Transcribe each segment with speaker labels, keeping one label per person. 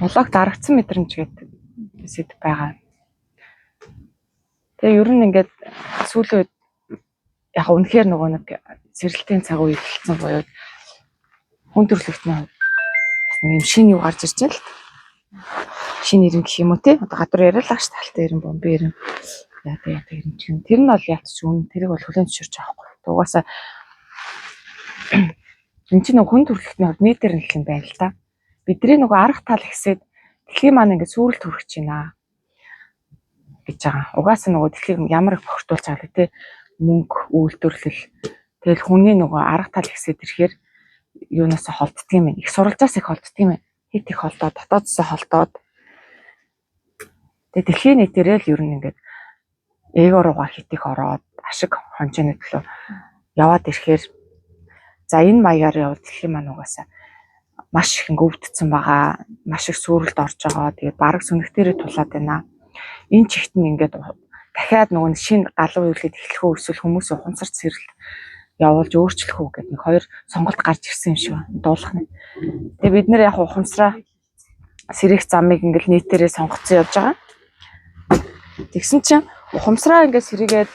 Speaker 1: Молог дарагдсан мэдрэмж гэдэг сэдв байгаа. Тэгээ ер нь ингээд сүүлийн үед яг үнэхээр нөгөө нэг сэрэлтийн цаг үе эхэлсэн буюу хүн төрөлхтний хувьд нэг юм шинэ юу гарч ирж байна л. Шинэ ирэн гэх юм уу те. Одоо гадуур яриалаа ш талтай ирэн бомби ирэн. Яа тэгээ ирэн чинь. Тэр нь бол яатч үнэн тэрийг бол хүлэн зөвшөөрч байгаа байхгүй. Угаасаа энэ чинь нөгөө хүн төрөлхтний хувьд нийтээр нь л юм байна л да. Бидний нөгөө арга тал ихсээд дэлхийн маань ингээд сүрэлт хүрэж байна гэж байгаа. Угаасаа нөгөө дэлхийг ямар их бохирдуулж байгаа вэ те. Мөнгө, үйлдвэрлэл. Тэгэл хүний нөгөө арга тал ихсээд ирэхээр юунаасаа холддөг юм байна. Их суралцаас их холддөг юм байна. Хит их холдоод, дотоодсоо холдоод. Тэгээ дэлхийн нийтээрээ л ер нь ингээд эго руугаа хит их ороод ашиг хонжооны төлөө яваад ирэхээр за энэ маягаар явал дэлхийн маань угаасаа маш их өвдсөн байгаа. Маш их сүрэлд орж байгаа. Тэгээ бараг сүнэгтэрээ тулаад байна. Энэ чигт нь ингээд дахиад нөгөө шинэ галуу үйлгээд эхлэх үү эсвэл хүмүүсийн ухамсарт сэрэлт явуулж өөрчлөх үү гэдэг нэг хоёр сонголт гарч ирсэн юм шиг байна. Дуулах нь. Тэгээ бид нэр яг ухамсараа сэрэх замыг ингээд нийтээрээ сонгоцсон явж байгаа. Тэгсэн чинь ухамсараа ингээд сэрээгээд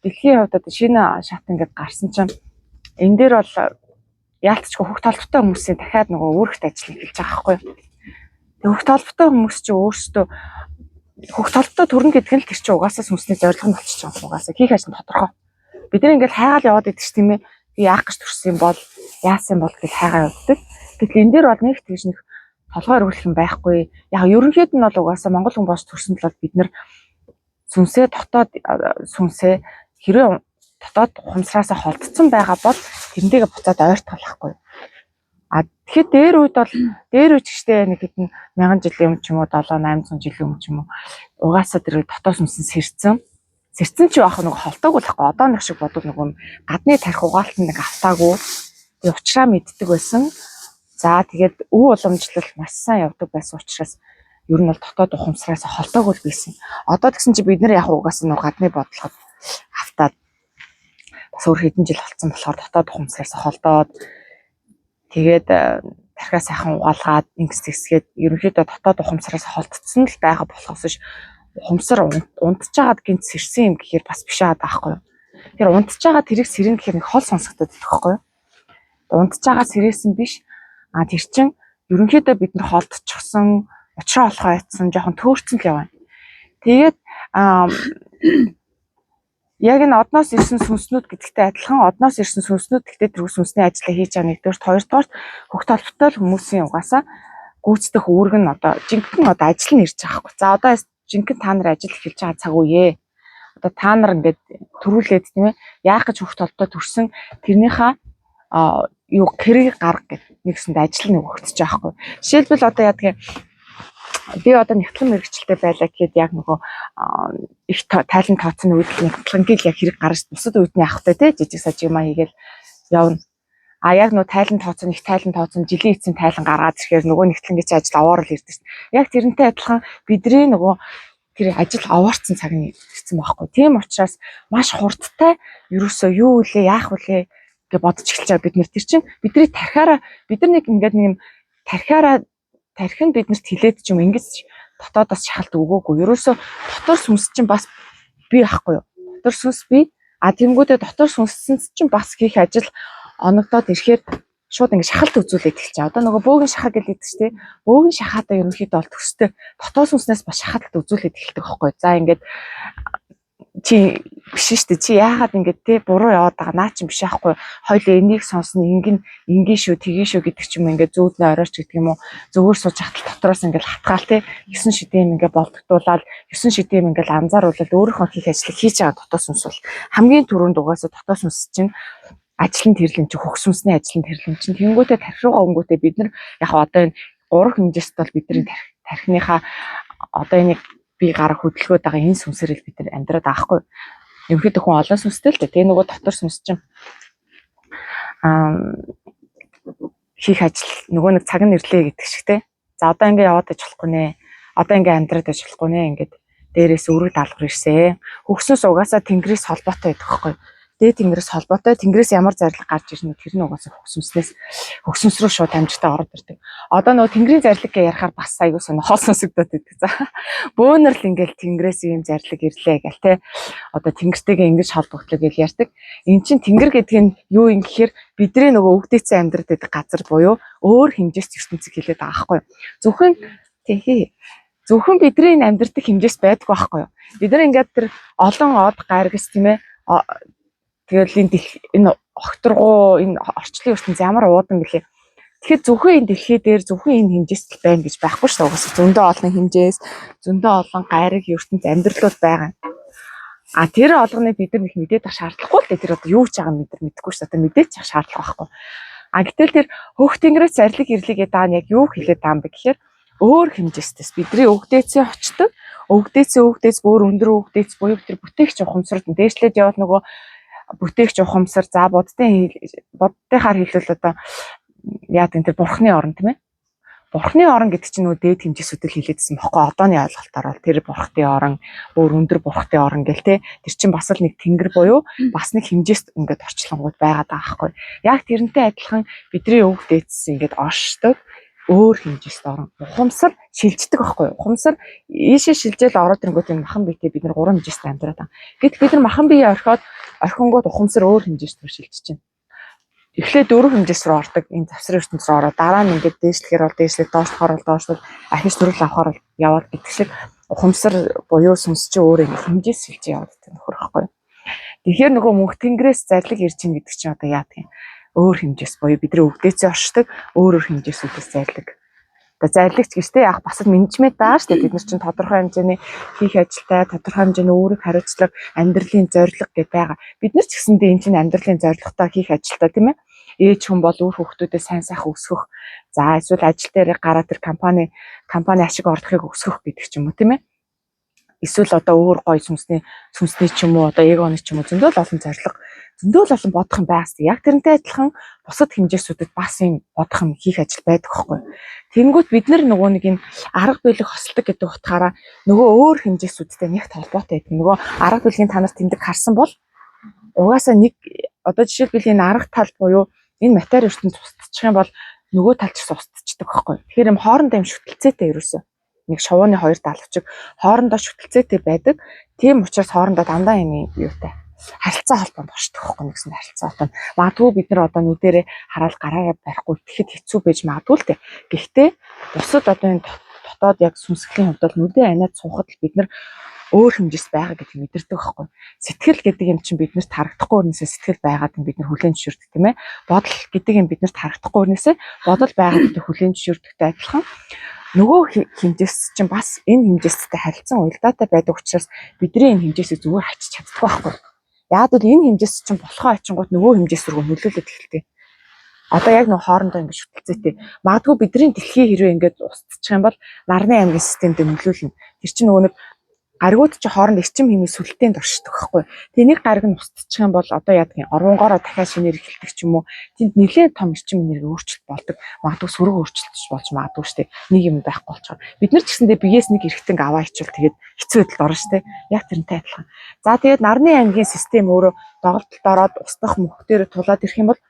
Speaker 1: дэлхийн хувьд одоо шинэ шат ингээд гарсан чинь энэ дээр бол яалтчгүй хөх толботой хүмүүсийн дахиад нөгөө өөрхт ажил эхэлж байгаа байхгүй. Тэгээ хөх толботой хүмүүс чинь өөрсдөө хөх толботой төрн гэдэг нь л тэр чинь угаасаа сүнсний зорилго нь болчихж байгаа. Угаасаа хийх ажил нь тодорхой. Бид нар ингээд хайгаал яваад идэг ч тийм ээ. Яах гэж төрсөн бол яасан бол гэж хайгаа явдаг. Гэтэл энэ дээр бол нэг тийш нэг толгой өргөх юм байхгүй. Яг ерөнхийд нь бол угаасаа монгол хүн бос төрсөн тул бид нар сүнсээ дотоод сүнсээ хэрэг дотоод ухамсараасаа холдсон байгаа бол тэрнтэйгээ буцаад ойртголохгүй. А тэгэхээр дээр үед бол дээр үеч гэжтэй нэг хэдэн мянган жилийн өмнө ч юм уу 7-800 жилийн өмнө ч юм уу угаасаа тэр дотоод сүнсэн сэрсэн. Сэрсэн ч яах нэг холтоогүй л байхгүй. Одоо нэг шиг бодвол нэг гадны тарих угаалтанд нэг автаагүй. Тэгээ уучраа мэддэг байсан. За тэгээд өв уламжлал маш сайн явдаг байсан учраас ер нь бол дотоод ухамсараасаа холтоогүй л байсан. Одоо тэгсэн чи бид нар яг угаасаа нэг гадны бодлоход автаад бас өөр хэдэн жил болцсон болохоор дотоод ухамсараасаа холдоод тэгээд тархиа сайхан угаалгаад ингэс тэгсгээд ерөнхийдөө дотоод ухамсараасаа холдсон л байгаа болохоос ш ухамсар унтж байгаад гинт сэрсэн юм гэхээр бас биш байгаа байхгүй юу. Тэр унтж байгаа тэрийг сэрнэ гэхээр нэг хол сонсогдоод байдаг байхгүй юу. Унтж байгаа сэрээсэн биш. А тэр чин ерөнхийдөө бид нар холдчихсон, учраа болохоо ятсан, жоохон төөрцөн л явна. Тэгээд яг энэ одноос ирсэн сүнснүүд гэдэгтэй адилхан одноос ирсэн сүнснүүд гэхдээ тэр сүнсний ажлаа хийж байгаа нэгдүгээр, хоёрдугаар хөх толботой хүмүүсийн угаасаа гүйцэтгэх үүрэг нь одоо жинхэнэ одоо ажил нь ирж байгаа байхгүй. За одоо жинхэнэ та нар ажил эхэлж байгаа цаг үе. Одоо та нар ингээд төрүүлээд тийм ээ яах гэж хөх толботой төрсөн тэрнийхээ юу хэрэг гарга гэдэг нэгсэнд ажил нь өгөгдөж байгаа байхгүй. Жишээлбэл одоо яадаг би одоо нэгтлэн мэрэгчлээ байлаа гэхэд яг нөгөө их тайлан тооцны үед нэгтлэнгийг яг хэрэг гарч бусад үедний авахтай тий жижиг сажигмаа хийгээл явна. А яг нөгөө тайлан тооцсон их тайлан тооцсон жилийн эцсийн тайлан гаргаад ирэхээр нөгөө нэгтлэнгийн ажил овоор л ирдэг шин. Яг тэрнтэй адилхан бидний нөгөө тэр ажил овоорцсон цаг нь ирсэн байхгүй. Тийм учраас маш хурдтай ерөөсөө юу үлээ яах вүлээ гэж бодож эхэлж байгаа бид нэр тэр чинь бидний тархиараа бид нар нэг ингээд нэг юм тархиараа тархи нь биднэрт хилээд ч юм ингэж дотоодоос шахалт өгөөгүй. Ерөөсөө дотор сүнс чинь бас бий ахгүй юу? Дотор сүнс бий. А тэнгүүдээ дотор сүнсэн чинь бас хийх ажил оногдоод ирэхээр шууд ингэ шахалт үзүүлээд эхэлж байгаа. Одоо нөгөө бөөгийн шахаа гэдэг чинь тий. Бөөгийн шахаатаа ерөнхийдөө бол төстэй дотор сүнснээс бас шахалт үзүүлээд эхэлдэг байхгүй юу? За ингээд чи биш шүү дээ. Чи яагаад ингэж тий буруу яваад байгаа наа чи биш аахгүй. Хоёул энийг сонсно ингэн шүү тгий шүү гэдэг ч юм ингээд зүүднээ оройч гэдэг юм уу. Зөвөр сууж хатал дотроос ингээд хатгаал тий 9 шидэм ингээд болдгдуулаад 9 шидэм ингээд анзааруулаад өөрийнхөө хийх ажлыг хийж байгаа дотор сүнс бол хамгийн түрүүнд угаасаа дотор сүнс чинь ажлын тэрлэн чи хөх сүнсний ажлын тэрлэн чинь тэнгүүтээ тархи руугаа өнгөтэй бид нар яг одоо энэ 3 хэмжээст бол бидний тархиныхаа одоо энийг би гарах хөдөлгөөд байгаа энэ сүнсэрэл бид нар амьдраад байгаа хгүй. Ерөнхийдөө хүн олон сүнстэй л дээ. Тэгээ нөгөө дотор сүнс чинь хийх ажил нөгөө нэг цаг нь ирлээ гэдэг шигтэй. За одоо ингэ яваад иж болохгүй нэ. Одоо ингэ амьдраад иж болохгүй нэ. Ингээд дээрээс өрөг даалгавар ирсэн. Хөгснөөс угаасаа тэнгэрээс холбоотой байдаг хгүй. дээд тэнгэрээс холбоотой тэнгэрээс ямар зарлиг гарч ирнэ тэр нь угаасаа хөгсөмс рүү шууд амжилтаа ороод ирдэг. Одоо нөгөө тэнгэрийн зарлиг гэж ярихаар бас аягүй сонь хоол сонсогдоод идэг. За бөөнөр л ингээл тэнгэрээс ийм зарлиг ирлээ гэл те. Одоо тэнгэртэйгээ ингэж холбогдлоо гэж ярьдаг. Эн чинь тэнгэр гэдэг нь юу юм гэхээр бидний нөгөө өвдөөцсөн амьдрал гэдэг газар буюу өөр хэмжээст ертөнцийг хэлээд байгаа байхгүй юу. Зөвхөн бидний амьдрэх хэмжээс байдгүй байхгүй юу. Бид нар ингээд тэр олон од гаргас тийм ээ. Тэгэл энэ огторгоо энэ орчлын ертөнц ямар уудан бэлээ. Тэгэхээр зөвхөн энэ дэлхий дээр зөвхөн энэ хэмжээст байна гэж байхгүй шүү дээ. Угсаа зөндөө олон хэмжээс, зөндөө олон гайраг ертөнц амьдралууд байгаа. А тэр олгоныг бид нар их мэдээд авах шаардлагагүй л дээ. Тэр одоо юу ч байгаа мэдэхгүй шүү дээ. Одоо мэдээч авах шаардлага байхгүй. А гэтэл тэр хөх тэнгэрээс зарлиг ирлигээ даа нь яг юу хэлээд байгаа юм бэ гэхээр өөр хэмжээстэйс бидний өвгдөөцөө очдог. Өвгдөөц бүр өндөр өвгдөөц буюу тэр бүтээгч ухамсарт дээшлээд яваад нөгөө бүтээгч ухамсар за боддынхаар хэлвэл одоо яа гэдэг тэр бурхны орн тийм ээ. Бурхны орн гэдэг чинь нөгөө дээд хэмжээсүүдэл хэлээдсэн бохоо одооны ойлголтоор бол тэр бурхтын орн бүр өндөр бурхтын орн гэл те тэр чинь бас л нэг тэнгэр буюу бас нэг хэмжээст ингээд орчлонгууд байгаад байгаа байхгүй. Яг тэрнтэй адилхан бидний өвгдөөц ингээд оршдог өөр хэмжээст орон ухамсар шилждэг байхгүй юу? Ухамсар ийшээ шилжээл ороод ирэнгүүт энэ махан биетэй бид нар 3 хэмжээст амьдраад байгаа. Гэтэл бид нар махан биеэ орхингууд ухамсар өөр хэмжээст рүү шилжиж байна. Эхлээд 4 хэмжээс рүү ордог. Энэ завсрын ертөнц рүү ороод дараа нь ингээд дээшлэхээр бол дээшлэх, доошлохоор бол доошлох, ахиж төрөл авахаар яваад гэдэг шиг ухамсар буюу сүнс чинь өөр ингэ хэмжээс шилжиж яваад байгаа нөхөр байхгүй юу? Тэгэхээр нөгөө мөнх тэнгэрээс зарлиг ирж ийн гэдэг чинь одоо яадаг юм? Өөр хэмжээс буюу бидний өвдөөцөө оршдог өөр хэмжээсүүдээс зарлиг. Одоо зарлагч гэжтэй яг бас л менежмент байгаа шүү дээ. Бид нар чинь тодорхой хэмжээний хийх ажилтай, тодорхой хэмжээний үүрэг хариуцлага, амьдралын зорилго гэдэг байгаа. Бид нар ч гэсэндээ энэ чинь амьдралын зорилготой хийх ажилтай тийм ээ. Ээж хүн бол үр хүүхдүүдэд сайн сайхан өсгөх. За эсвэл ажил дээр гараад тэр компани ашиг орлогыг өсгөх гэдэг ч юм уу тийм ээ. Эсвэл одоо өөр гой сүнсний ч юм уу одоо эгоны ч юм уу зөндөө л олон зорилго зөндөө л олон бодох юм байгаас яг тэрнтэй адилхан бусад хэмжээсүүдэд бас юм бодох юм хийх ажил байдаг байхгүй. Тэнгүүт бид нар нөгөө нэг энэ арга биелэг хосолдог гэдэг утгаараа нөгөө өөр хэмжээсүүдтэй нэгт холбоотой байдаг. Нөгөө арга биелгийн танаар тэмдэг харсан бол угаасаа нэг одоо жишээлбэл энэ арга тал буюу энэ матери ертөнд устчих юм бол нөгөө тал ч устчихдаг байхгүй. Тэгэхээр юм хоорондоо юм шүтэлцээтэй ерөөсөө нэг шувууны хоёр даалгавчиг хоорондоо шүтэлцээтэй байдаг. Тийм учраас хоорондоо дандаа юм юутай харилцаа холбоонд оршдог байхгүй нэгсэн харилцаа холбоонд. Магадгүй бид нар одоо нүдэрээ хараад гараараа барихгүй тэгэхэд хэцүү байж магадгүй л дээ. Гэхдээ бусад одоо энэ дотоод яг сүнсглийн хувьд бол нүдээ анаад суухад л бид нар өөр хэмжээс байгаа гэдгийг мэдэрдэг байхгүй. Сэтгэл гэдэг юм чинь биднэрт харагдахгүй өрнөсөө сэтгэл байгаад нь бид нар хүлээн зөвшөөрдөг тийм ээ. Бодол гэдэг юм биднэрт харагдахгүй өрнөсөө бодол байгаад бид хүлээн зөвшөөрдөгтэй адилхан нөгөө хэмжээс чинь бас энэ хэмжээстэй харилцан уялдаатай байдаг учраас бидний энэ хэмжээсээ зүгээр хачиж чаддаггүй байхгүй. Яг л энэ хэмжээс чинь болохоо очингууд нөгөө хэмжээс рүү нөлөөлөд эхэлдэг. Одоо яг нөгөө хоорондоо ингэ шүтэлцээтэй. Магадгүй бидний дэлхий хэрвээ ингэж устчих юм бол нарны аймгийн системд нөлөөлнө. Тэр чинь нөгөө нэг гаригууд чи хооронд эрчим хэмжээ сүлтээнд оршдог байхгүй. Тэнийг гариг нь устчих юм бол одоо яадаг юм орвонгороо дахиад шинээр эхэлдэг ч юм уу. Тэнд нэлээд том эрчим энерги өөрчлөлт болдог. Магадгүй сүрэг өөрчлөлтч болж магадгүй штэ. Нэг юм байхгүй болчихоор. Бид нар ч гэсэндээ биеэс нэг эргэтэн аваа ичвэл тэгээд хэцүү байдалд орно штэ. Яг тэрнтэй адилхан. За тэгээд нарны аймгийн систем өөрөө доголдолд ороод устгах мөх дээр тулаад ирэх юм бол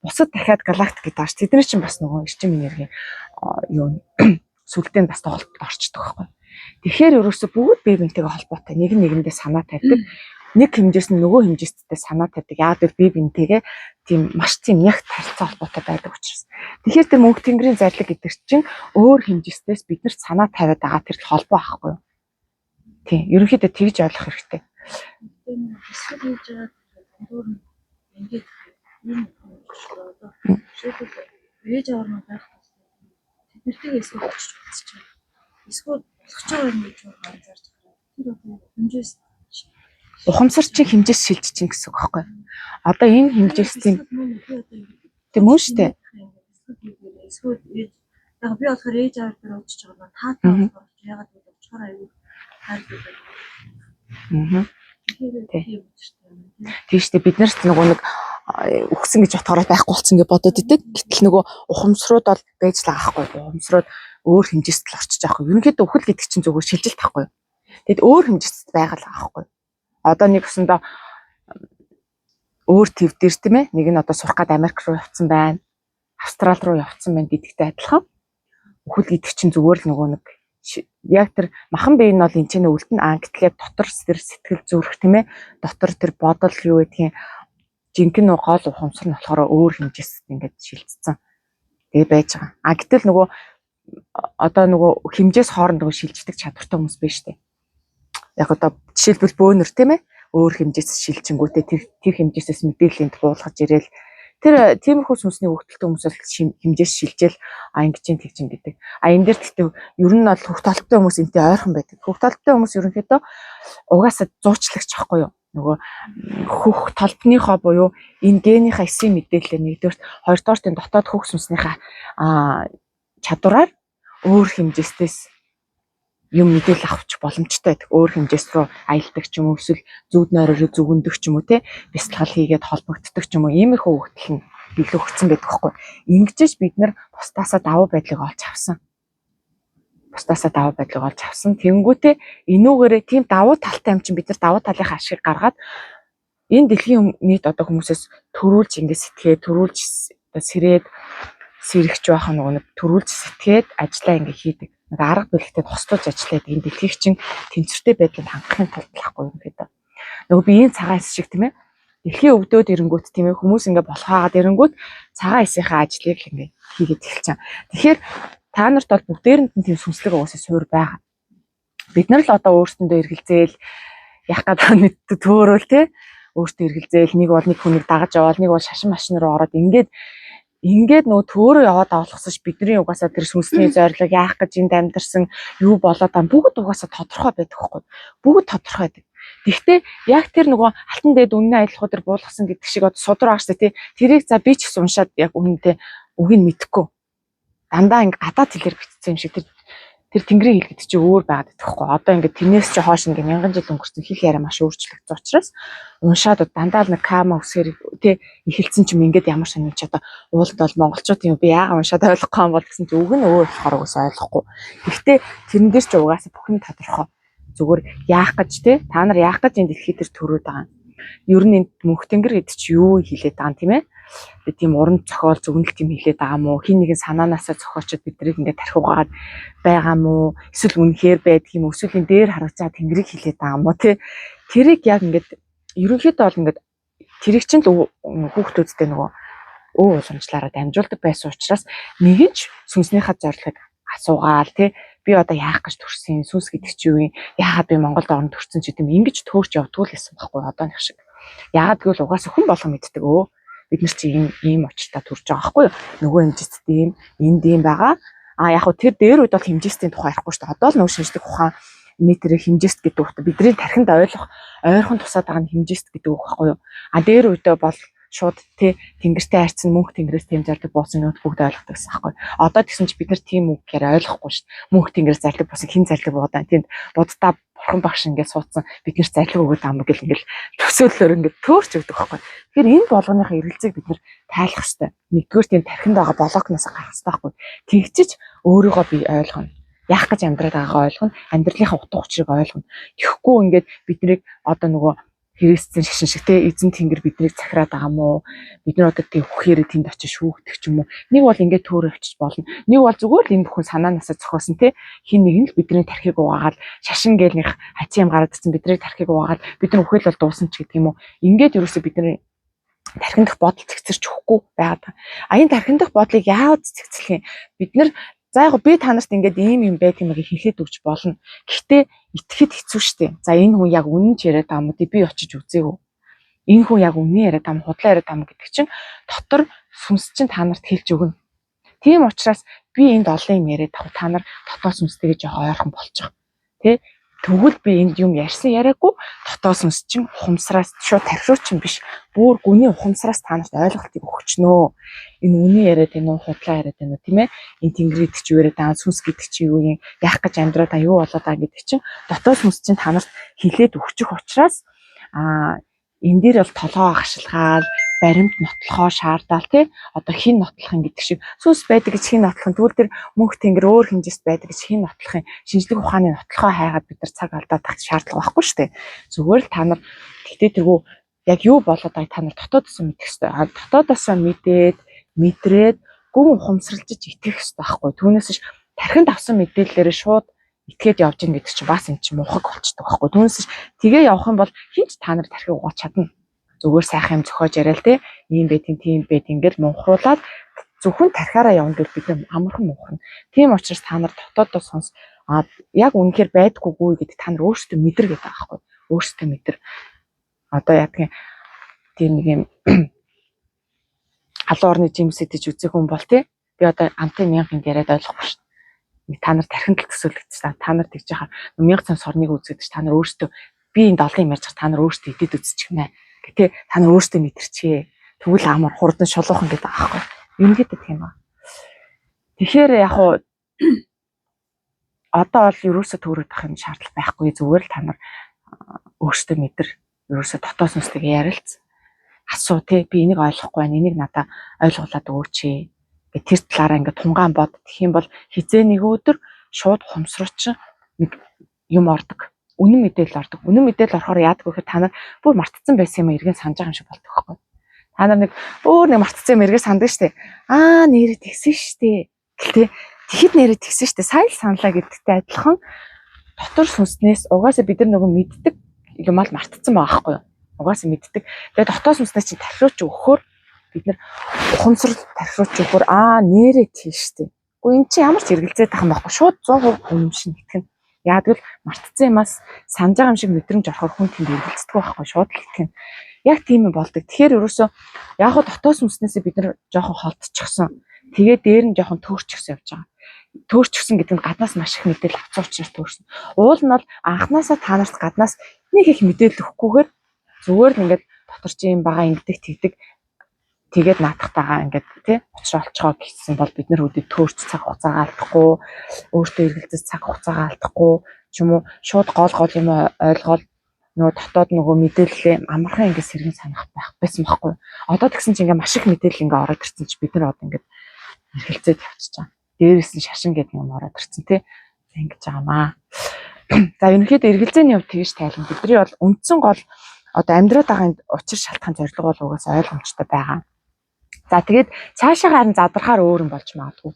Speaker 1: бусад дахиад галактик гэдэг ааш. Тэдний чинь бас нөгөө эрчим энерги юу сүлтээнд бас доголдолд орчдөг байхгүй. Тэгэхээр ерөөсө бүгд бие биентэйгээ холбоотой нэг нэгэндээ санаа тавьдаг. Нэг хэмжээс нь нөгөө хэмжээстэй санаа тавьдаг. Яг л бие биентэйгээ тийм маш тийм ягт харилцаа холбоотой байдаг учраас. Тэгэхээр тэр мөнх тэнгэрийн зарлиг гэдэг чинь өөр хэмжээстээс биднэрт санаа тавиад байгаа тэр холбоо аахгүй юу? Тийм. Ерөнхийдөө тэгж ойлгох хэрэгтэй.
Speaker 2: Эсвэл хийж байгаа өөр ингээд энэ одоо шийдэл ээж аваар байх хэрэгтэй. Тэднэртэйгээ эсвэл болчихж байна. Эсвэл болох ч байгаа юм гэж анзаарч байгаа. Тэр одоо хэмжээс
Speaker 1: ухамсар чинь хэмжээс шилжиж чинь гэсэн үг байхгүй юу? Одоо энэ хэмжээсийн тийм үү штэ.
Speaker 2: Эсвэл яг би болохоор ээж аваар дээр очиж байгаа та болохоор ягаад гэвэл очихоор аюул хайртай байна.
Speaker 1: Тийм штэ бид нарт нөгөө нэг өгсөн гэж бодохоор байхгүй болсон гэж бодоод идэг. Гэтэл нөгөө ухамсарууд бол байж л байгаа байхгүй юу? Ухамсарууд өөр хэмжээст л орчиж байгаа юм. Ерөнхийдөө үхэл гэдэг чинь зөвхөн шилжилт байхгүй юу? Тэгэд өөр хэмжээст байгаа л байгаа байхгүй юу? Одоо нэг өсөндөө өөр төв дээр тийм ээ нэг нь одоо сурах гээд Америк руу явцсан байна. Австрал руу явцсан байна гэдэгтэй адилхан. Үхэл гэдэг чинь зүгээр л нөгөө нэг яг тэр махан бие нь бол энэ ч үлдэн гэтэл яг дотор тэр сэтгэл зүрх тийм ээ дотор тэр бодол юу гэдгийг жинхэнэ гол ухамсар нь болохоор өөр хэмжээс ингээд шилжсэн. Тэгээ байж байгаа. Гэтэл нөгөө одоо нөгөө хэмжээс хооронд нөгөө шилждэг чадвартай хүмүүс биш үү? Яг одоо жишээлбэл бөөнөр тийм ээ өөр хэмжээс шилжингүүтээ тэр хэмжээсээс мэдээлэлд буулгаж ирээл тэр тиймэрхүү сүнсний хөвгөлтэй хүмүүсээс хэмжээс шилжээл ингэж юм тэгж юм гэдэг. Энэ дээр гэхдээ ер нь бол хөвгт толтой хүмүүс энтэй ойрхон байдаг. Хөвгт толтой хүмүүс ерөнхийдөө угаасаа зуучлагч байхгүй юу? Нөгөө хөх толбныхоо буюу энэ генийхаа эсийн мэдээлэл нэгдүгээр хоёрдугаар тийм дотоод хөх сүнснийхаа чадвараар өөр хэмжээстээс юм мэдээлэл авч боломжтой байдаг. Өөр хэмжээс рүү аялдаг ч юм уу эсвэл зүуд нойроор зүгэндэг ч юм уу те бясалгал хийгээд холбогддог ч юм уу иймэрхүү хөвгтөл нь биелэгдсэн байдаг байхгүй. Ингэжж бид нар бусдаасаа давуу байдлыг олж авсан. Тэнгүүтээ энүүгээрээ тийм давуу талтай юм чинь бид нар давуу талынхаа ашиг гаргаад энэ дэлхийн нийт одоо хүмүүсээс төрүүлж ингэ сэтгээд төрүүлж сэрээд сэрэгч байх нөгөө нэг төрүүлж сэтгээд ажиллаа ингэ хийдэг. Нэг арга барилтай хослуулж ажиллаад энэ дэлхийг чинь тэнцвэртэй байдлыг хангахын тулд байхгүй юм гэдэг. Нөгөө биеийн цагаан эс шиг тийм ээ. Дэлхийн өвдөөд ирэнгүүт тийм ээ хүмүүс ингэ болохаагаад ирэнгүүт цагаан эсийнхаа ажлыг ингэ хийгээд эхэлчихэв. Тэгэхээр та нарт бол бүгдээрэнд нь тийм сүнслэг уусаа суур байгаа. Бид нар л одоо өөрсөндөө эргэлзээл яах гэдэг нь төөрөөл те өөртөө эргэлзээл нэг бол нэг хүнийг дагаж яваал нэг бол шашин машин руу ороод ингээд нөгөө төөрөө яваад авалгасаж бидний угаасаа тэр сүнсний зорилго яах гэж энд амьдарсан юу болоод байгаа бүгд угаасаа тодорхой байдаг байхгүй. Бүгд тодорхой байдаг. Гэхдээ яг тэр нөгөө алтан дээд үнэн аялахууд төр буулгасан гэдэг шиг одоо судраа агштай тий тэрийг за би ч гэсэн уншаад яг үнэндээ үгийг мэдэхгүй. Дандаа ингээ гадаад хэлээр бичсэн юм шиг тэр тэнгэрийн хэл гэдэг чинь өөр байгаад байдаг хгүй. Одоо ингээ тэрнээс чи хоош ингээ мянган жил өнгөрсөн хэл яриа маш өөрчлөгдсөн учраас уншаад дандаа нэг кама үсгээр тий эхэлсэн чинь ингээд ямар сонирч одоо уулд бол монголчууд юм би яагаад уншаад ойлгохгүй юм бол гэсэн чи үг нь өөр болохоор угсаа ойлгохгүй. Гэхдээ тэрэн дээр ч угаасаа бүх нь тодорхой. Зүгээр яах гэж тий та нар яах гэж энэ дэлхий дээр төрөөд байгаа юм. Ер нь энэ мөнх тэнгэр гэдэг чи юу хэлээд байгаа юм тийм ээ? Тийм уран зохиол зөвнөлт юм хэлээд байгаа мó хин нэгэн санаанаасаа зохиочод биднийг ингээд тархиугаад байгаа мó эсвэл үнэхээр байдаг юм эсвэл энэ дээр харагцаа тэнгэрийг хэлээд байгаа мó тий тэрийг яг ингээд ерөнхийдөө бол ингээд тэрийг чинь л хүүхдүүдтэй нөгөө уламжлаараа дамжуулдаг байсан учраас нэгэн ч сүнснийхаа зорилгыг асуугаал тий би одоо яах гэж төрсөн сүнс гэдэг чи юу юм яагаад би Монголд орон төрсөн ч гэдэм ингэж төөрч явдгүй л байсан байхгүй одооных шиг яагаад гэвэл угаасаа хүн болго мэддэг бид нар чи ийм очтой төрж байгаа байхгүй юу нөгөө хэмжээстэй энд ийм байгаа яг хөө тэр дээр үед бол хэмжээстэй тухай ярихгүй шүү дээ одоо л нөө шинжлэх ухаан нийтээр хэмжээст гэдэг үг бидний тархинд ойрхон тусаад байгаа нь хэмжээст гэдэг үг байхгүй юу дээр үедээ бол шууд тий тэнгэртэй харьцсан мөнх тэнгэрээс тэм зардаг буусан нүд бүгд ойлгодог гэсэн байхгүй. Одоо тэгсэн чи бид нар тийм үг гэхээр ойлгохгүй шүү дээ. Мөнх тэнгэрээс зардаг буусан хин зардаг буудаа тэнд буддаа бурхан багш ингээд суудсан бид нар зарлиг өгөөд ам гэл ингээд төсөөллөөр ингээд төөрч өгдөг байхгүй. Тэгэхээр энэ болгоныхаа эргэлзээг бид нар тайлах хэрэгтэй. Нэгдүгээр тийм тархинд байгаа блокноос гарах хэрэгтэй байхгүй. Тэгчиж өөрийгөө би ойлгоно. Яах гэж амьдраад байгаагаа ойлгоно. Амьдралынхаа утга учирыг ойлгоно. Тэгэхгүй ингээд биднийг одоо нөгөө хэрэгссэн шашин шиг те эзэн тэнгэр биднийг захираад байгаа мó бид нар одоо тэг үхээр тэнд очиж шүүгдэх ч юм уу нэг бол ингээд төөрөө авчиж болно нэг бол зүгээр л энэ бүхэн санаанаасаа зохиосон те хин нэг нь л бидний тархийг угаагаад шашин гэлнийх хацын юм гараад ирсэн бидний тархийг угаагаад бид нар үхэл бол дуусан ч гэдэг юм уу ингээд ерөөсөө бидний тархинд дах бодол цэгцэрч өгөхгүй байгаад энэ тархинд дах бодлыг яавад цэгцлэх юм бид нар за яг би та нарт ингээд ийм байдаг юм хэлээд өгч болно. Гэхдээ итгэхэд хэцүү шттэ. За энэ хүн яг үнэн ч яриад байгаа юм уу? Би очиж үзээгүй. Энэ хүн яг үнэн яриад байгаа юм, худлаа яриад байгаа юм гэдэг чинь дотор сүнс чинь та нарт хэлж өгнө. Тийм учраас би энд олон юм яриад байгаа. Та нар дотоод сүнстэйгээ жоох ойрхон болчих. Тэ? Тэгвэл би энд юм ярьсан яриаггүй дотоод сүнс чинь ухамсараас шууд тархиуч чинь биш. Бүр гүний ухамсараас та нарт ойлголтыг өгчнөө. Энэ үнэн яриад байна уу, худлаа яриад байна уу, тийм ээ? Энэ тэнгэр гэдэг чи юу яриад байгаа, сүнс гэдэг чи юу юм, яах гэж амьдраад та юу болоод байгаа гэдэг чинь дотоод сүнс чинь та нарт хилээд өгчих учраас энэ дээр бол толгоо агшилгаал баримт нотлохоо шаардал тий одоо хин нотлох юм гэдэг шиг сүнс байдаг гэж хин нотлох тэгвэл тэр мөнх тэнгэр өөр хэмжээст байдаг гэж хин нотлох юм шинжлэх ухааны нотлохоо хайгаад бид нар цаг алдаад тах шаардлага байхгүй шүү дээ зүгээр л та нар гэтээ тэргүй яг юу болоод байгааг та нар дотоодосоо мэдэх хэрэгтэй. Дотоодосоо мэдрээд гүн ухамсарлаж итгэх хэрэгтэй байхгүй. Түүнээс ш тархинд авсан мэдээллээрээ шууд итгээд явж ийн гэдэг чинь бас эн чинь мухаг болчдөг байхгүй. Түүнээс ш тэгээ явах юм бол хинч та нар тархиг угааж чадна. Зүгээр сайхан юм зөхиож яриа л те. Ийм байт тийм байт ингээл мунхруулаад зөвхөн тархиараа явна гэж бид амархан мунхарна. Тийм учраас та нар дотоодоо сонс яг үнэхээр байдгүйгүй гэдэг та нар өөрсдөө мэдэр гэдэг байгаа байхгүй. Өөрсдөө мэдэр. Одоо яадгийн тийм нэг юм халуун орны жимс идэж үзэх хүн бол тий. Би одоо амтын 1000-д яриад ойлгохгүй шүү дээ. Та нар тархинд л төсөөлөгдсөн. Та нар тэгж яхаар 1000 цам сорныг үзээд та нар өөрсдөө би энд олон юм ярьж байгаа та нар өөрсдөө идэд үзчих нэ. Гэтэ та нар өөрсдөө мэдэрчээ. Тэгвэл амар хурдан шолоохон гэдэг аахгүй. Ерөнхийдөө тийм ба. Тэгэхээр яг хуу одоо бол ерөөсөө төөрөд ах юм шаардлага байхгүй. Зүгээр л та нар өөрсдөө мэдэр. Ерөөсөө дотоос нүстэйгээ ярилц. Асуу тий би энийг ойлгохгүй байна. Энийг надаа ойлгуулад өгөөч. Гэ тэр талаараа ингээд тунгаан бод. Тэгэх юм бол хизээ нэг өдөр шууд хумсруулч нэг юм ордог. Үнэн мэдээлэл ордог. Үнэн мэдээлэл орохоор яадаг вэ гэхээр та нар бүр мартцсан байсан юм эргэн санаж байгаа юм шиг болдог байхгүй. Та нар нэг бүр нэг мартцсан юм эргэн санддаг штэ. Нэрээ тэгсэн штэ. Гэтэ тэгэхэд нэрээ тэгсэн штэ. Сайн л саналаа гэдэгтэй адилхан дотор сүнснээс угаасаа бид нар нөгөө мэддэг юм ал мартцсан байгаа байхгүй юу? Угаасаа мэддэг. Тэгээ дотоос сүнснээс чинь тархиуч өгөхөөр бид нар ухамсарл тархиуч өгөхөөр нэрээ тийш штэ. Үгүй эн чинь ямар ч эргэлзээд тахсан байхгүй. Шууд 100% үнэмшин итгэн. Яагвал мартцсан юмас санаж байгаа юм шиг мэдрэмж орохоор хүн тэнд эргэлздэг байхгүй. Шууд л итгэн. Яг тийм юм болдог. Тэгэхээр ерөөсөө яг хоо дотоос сүнснээсээ бид нар жоохон холдчихсон. Тэгээ дээр нь жоохон төөрчихсөн явж байгаа. Төөрчихсөн гэдэг нь гаднаас маш их мэдээлэл авсан учраас төөрсөн. Уул нь бол анханасаа та нарт гаднаас нэг их мэдээлэл өгөхгүйгээр зүгээр л ингээд дотор чи юм бага ингэдэг тэгдэг тэгээд наадахтайгаа ингээд тий учраа олцгоо гэсэн бол бид нар үдээ төөрч цаг хугацаагаа алдахгүй өөртөө эргэлзэж цаг хугацаагаа алдахгүй ч юм уу шууд гол юм ойлгоод нөгөө дотоод нөгөө мэдээлэлээ амархан ингээд сэргэн санах байх байсан байхгүй. Одоо тэгсэн чинь ингээд маш их мэдээлэл ингээд ороод ирсэн чи бид нар одоо ингээд эргэлзээд явчихж байгаа. Дээрээс нь шашин гэдэг юм ороод ирсэн тий. Ингэж байгаамаа. За ерөнхийдөө эргэлзээний хувьд тэгж тайлбар. Бидний бол үндсэн гол одоо амьдраад байгаа учир шалтгаан зорилго бол угаасаа ойлгомжтой байгаа. За тэгээд цаашаа харин задрахаар өөр юм болж магадгүй.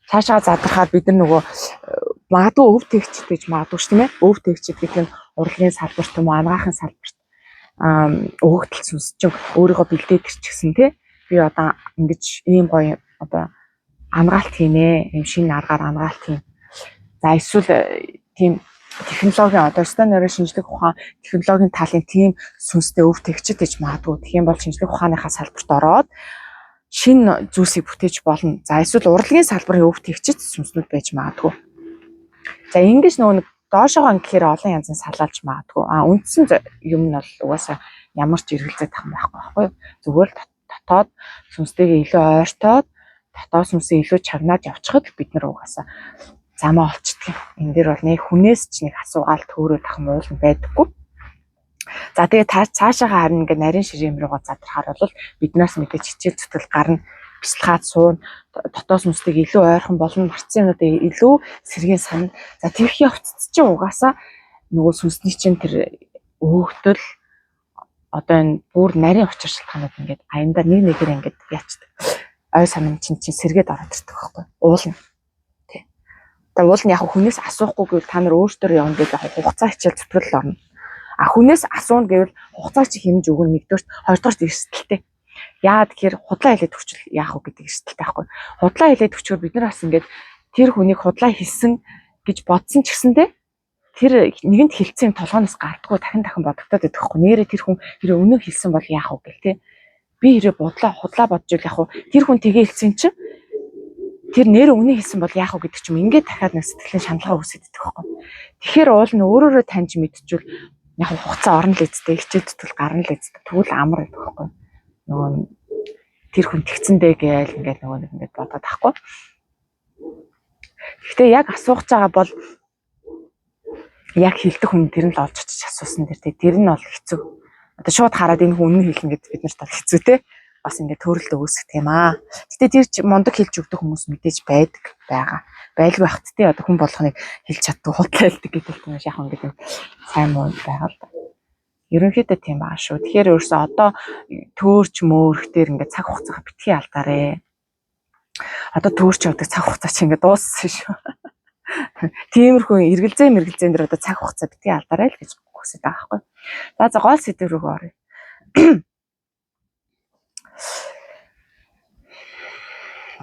Speaker 1: Цаашаа задрахаар бид нар нөгөө магадгүй өв тэгчд гэж магадгүй ш тийм ээ. Өв тэгчд гэдэг нь урлагийн салбарт юм уу, анагаахын салбарт өгөгдөл сүнс чинь өөрийгөө бэлдээд ирчихсэн тий. Би одоо ингэж ийм гоё одоо ангаалт хийнэ. Ийм шинэ аргаар ангаалт хийн. За эсвэл тийм технологийн одоо стандарт шинжлэх ухаан технологийн талын тийм сүнстэй өв тэгчд гэж магадгүй. Тэгэх юм бол шинжлэх ухааныхаа салбарт ороод шинэ зүйлсийг бүтээж болно. За эсвэл урлагийн салбарын өв тэгчд сүнснүүд байж магадгүй. За ингэж нөгөө нэг доошоогоо гэхээр олон янзын салаалж магадгүй. Үндсэн юм нь бол угаасаа ямар ч эргэлзээд тах байхгүй байхгүй. Зүгээр л дотоод сүнстэйгээ илүү ойртоод дотоод сүнсээ илүү чагнаад явчихад бид нар угаасаа замаа олчдөг. Энэ дээр бол нэг хүнээс ч нэг асуугаал төөрөө тахм уулан байдаггүй. За тэгээ цаашаагаа харин ингээд нарийн ширээ рүүгээ задрахаар бол биднээс мэдээж хичээл зүтгэл гарна. Бясалгаад суун дотоос сүнстэйг илүү ойрхон болно. Мартсан юмудаа илүү сэргийн санана. За тэрх явцд чинь угаасаа нөгөө сүнсний чинь тэр өөгдөл одоо энэ бүр нарийн учир шалтгаанууд ингээд аяндаа нэгээр ингээд яачдаг. Ой санам чинь сэргээд ороод ирдэг байхгүй. Уулна. Тий. Тэгээ уул нь яг хүнээс асуухгүй гэвэл та нар өөртөө явна гэж яг хугацаа хичээл зүтгэл орно. Хүнээс асууна гэвэл хугацаа чи хэмж өгнө нэгдүгээрт, хоёрдугаарт эрсдэлтэй. Яагаад тэгэхээр худлаа хэлээд өчвөл яах вэ гэдэг эрсдэлтэй байхгүй. Худлаа хэлээд өчвөр бид нар бас ингээд тэр хүнийг худлаа хэлсэн гэж бодсон ч гэсэндээ тэр нэгэнд хэлсэн толгоноос гардаггүй дахин бодогдоод байдаг байхгүй. Нэрээ тэр хүн хэрэг өнөө хэлсэн бол яах вэ гэл тээ. Би хэрэг худлаа бодж ил яах вэ? Тэр хүн тгээ хэлсэн чинь тэр нэр өнөө хэлсэн бол яах вэ гэдэг ч юм ингээд дахиад нэг сэтгэлийн шаналгаа үүсээд байдаг байхгүй. Тэгэхээр уул нь өөрөөрөө таньж мэдчихвэл яг хугацаа орно л эцтэй хичээл зүтгэл гарна л эцтэй тэгвэл амар байдаг байхгүй. Нөгөө тэр хүн тэгцэндээ гээл ингээд нөгөө нэг ингээд бодоод тахгүй. Гэхдээ яг асууж байгаа бол яг хэлдэг хүн тэр нь л олж очиж асуусан тэр нь бол хэцүү. Одоо шууд хараад энэ хүн үнэн хэлнэ гэдээ бид нарт бол хэцүү те. Бас ингээд төрөлд үүсгэх юм аа. Гэтэ тэр мондог хэлж өгдөг хүмүүс мэдээж байгаа. Байлгүй бахт те одоо хүн болгоныг хэлж чаддаг худлаа хэлдэг гэдэг юм яах вэ гэдэг сайн муу байгаа л да. Ерөнхийдөө тийм байгаа шүү. Тэгэхээр өөрөөсөө одоо төөрч мөөрх дээр ингээд цаг хугацаа битгий алдаарэ. Одоо төөрч явдаг цаг хугацаа чи ингээд дууссан шүү. Тиймэрхүү эргэлзээ дээр одоо цаг хугацаа битгий алдаарай л гэж хүсэж байгаа байхгүй. За гол сэдв рүү оръё.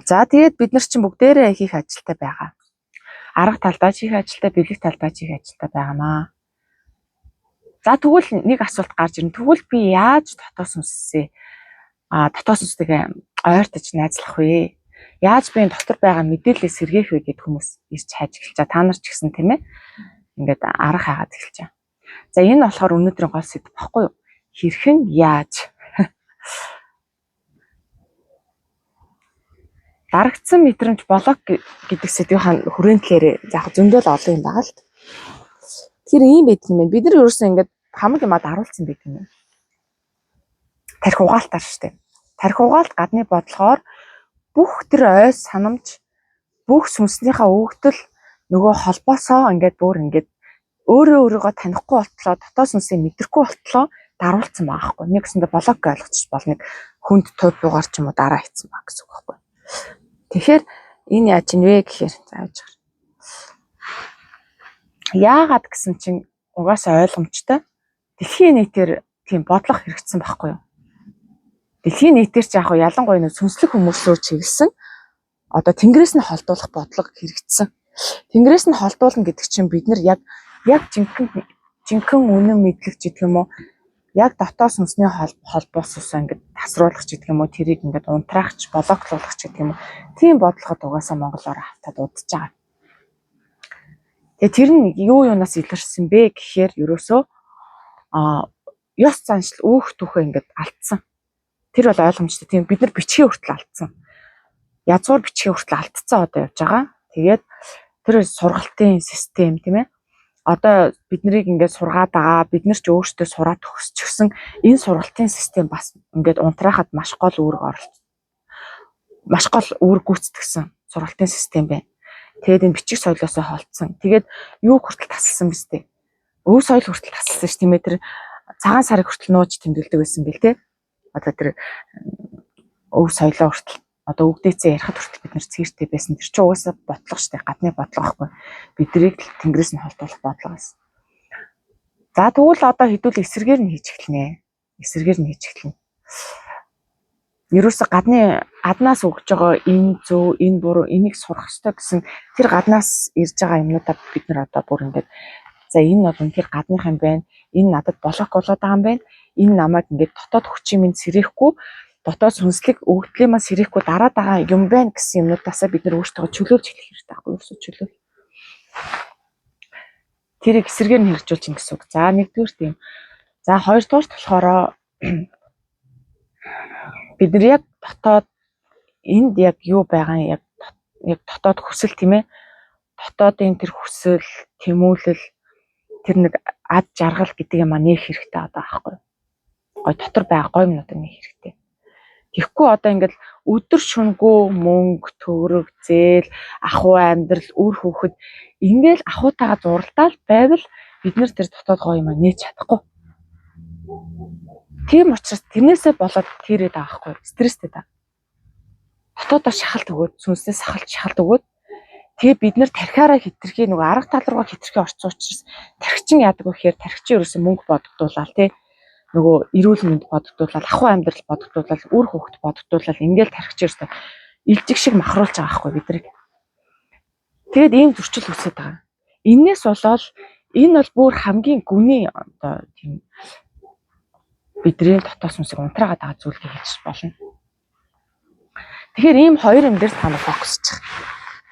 Speaker 1: За тэгээд бид нар чинь бүгдээрээ хийх ажилтай байгаа. Арга талдаа хийх ажилтай, бэлэг талдаа хийх ажилтай байгаамаа. За тэгвэл нэг асуулт гарч ирнэ. Тэгвэл би яаж дотоос үнсээ дотоос үнстэйгээ ойртож найзлах вэ? Яаж би энэ дотор байгаа мэдээлэлээ сэргээх вэ гэд хүмүүс ирж хайж эхэлж байгаа. Та нар ч гэсэн тийм ээ. Ингээд арга хаагаад эхэлж байгаа. За энэ болохоор өнөөдрийн гол сэдв баггүй юу? Хэрхэн яаж? Дарагдсан мэдрэмж блок гэдэг сэдвийн хүрээндэлээр яг зөндөл олон юм байгаа л. Тэр ийм байдаг юм байна. Бид нар ерөөсөө ингээд хамаг юмад харуулсан байдаг юм. Тарих угаалтаар штэ. Тарих угаалт гадны бодлохоор бүх тэр ойс санамж бүх сүнснийхээ өгдөл нөгөө холбоосоо ингээд бүр ингээд өөрийгөө танихгүй болтлоо дотоос сүнсээ мэдрэхгүй болтлоо даруулсан байгаа хгүй. Нэг гэсэндээ блок ойлгочих бол нэг хүнд төвбугаар ч юм уу дараа хийцэн баг гэсэн үг байхгүй. Тэгэхээр энэ яаж ийн вэ гэхээр зааж байгаа. Яагаад гэсэн чинь угаасаа ойлгомжтой. Дэлхийн нийтээр тийм бодлого хэрэгцсэн байхгүй юу? Дэлхийн нийтээр ч яг ялангуяа нэг сүнслэг хүмүүсрөө чиглэсэн одоо тэнгэрээс нь холдуулах бодлого хэрэгцсэн. Тэнгэрээс нь холдуулна гэдэг чинь бид нар яг жинхэнэ үнэн мэдлэг гэдэг юм уу? Яг дотоос сүнсний холбоос усаа ингээд тасруулах гэдэг юм уу? Тэрийг ингээд унтраахч, блоклуулах гэдэг юм уу? Тийм бодлогод угаасаа монголоор автаад удаж байгаа. Тэгээ тэр нь юу юунаас илэрсэн бэ гэхээр ерөөсөө ёс заншил өөх түүхээ ингээд алдсан. Тэр бол ойлгомжтой. Тийм бид нар бичгээ хүртэл алдсан. Язгуур бичгээ хүртэл алдцсан одоо явж байгаа. Тэгээд тэр сургалтын систем тийм ээ. Одоо бид нарыг ингээд сургаад байгаа. Бид нар ч өөрсдөө сураад төгсчихсөн энэ сургалтын систем бас ингээд унтраахад маш гол үүрэг гүйцэтгэсэн сургалтын систем байна. Тэгээд энэ бичиг соёлоосоо холдсон. Тэгээд юу хүртэл тасалсан биз дээ. Өв соёл хүртэл тасалсан ш тийм ээ. Тэр цагаан сарыг хүртэл нууж тэмдэглэдэг байсан бэл те. Одоо тэр өв соёлоо хүртэл одоо өгдөөцөө ярихад хүртэл бид нар цэгэртэй байсан. Тэр чинь угаасаа бодлого штэ. Гадны бодлого байхгүй. Бидрийг тэнгэрээс нь холдуулах бодлого байсан. За тэгвэл одоо хэдүүл эсэргээр нь хийж эхэлнэ. Ерөөсө гаднаас өгж байгаа энэ зөв, энэ буруу, энийг сурах ёстой гэсэн тэр гаднаас ирж байгаа юмнуудаа бид нар одоо бүр ингээд за энэ бол үнэхээр гадных юм байна. Энэ надад блок болоод байгаа юм байна. Энэ намайг ингээд дотоод хүчийн минь сэрэхгүй, дотоод сүнслэг өгдлийн маань сэрэхгүй дараад байгаа юм байна гэсэн юмнуудаасаа бид нар өөрсдөө чөлөөлж эхлэх хэрэгтэй байхгүй юу? Чөлөөл. Тэрийг эсэргээр нь хэрэгжүүлж ин гэсэн үг. За нэгдүгээр тийм. За хоёрдугаар болохоор бид нар яг дотоод энд яг юу байгаа юм яг дотоод хүсэл тийм ээ. Дотоодын тэр хүсэл, тэмүүлэл тэр нэг ад жаргал гэдэг юм нээх хэрэгтэй одоо аахгүй. Гой дотор байгаа гой юмнуудаа нээх хэрэгтэй. Тэгэхгүй одоо ингээл өдөр шөнөгүй мөнгө, төгрөг, зээл, ахуй амьдрал, үр хөвгөд ингээл ахуйтайгаа зуралдаал байвал бид нар тэр дотоод гоё юм нээж чадахгүй. Тийм учраас тэрнээсээ болоод тэрээд байгаа хгүй. Стресстэй даа. Дотоодоо шахалт өгөөд, сүнснээ сахалт шахалт өгөөд тэгээ бид нар тархиараа хитрхи нөгөө арга тал руугаа хитрхи орцсон учраас тархичин яадаг вэ гэхээр тархичин ерөөсөн мөнгө бодогдуулаад тий нөгөө эрүүл мэнд бодогдуулаад ахуй амьдрал бодогдуулаад үр хөвгт бодогдуулаад ингээл тархичин ерөөсөн илжиг шиг махруулж байгаа хгүй бидрийг. Тэгээд ийм зөрчил үүсээд байгаа. Иннээс болоод энэ бол бүр хамгийн гүний одоо тийм бидний дотоос сүнсийг унтраагаад байгаа зүйл гэж болно. Тэгэхээр ийм хоёр юм дээр та нар фокусчих.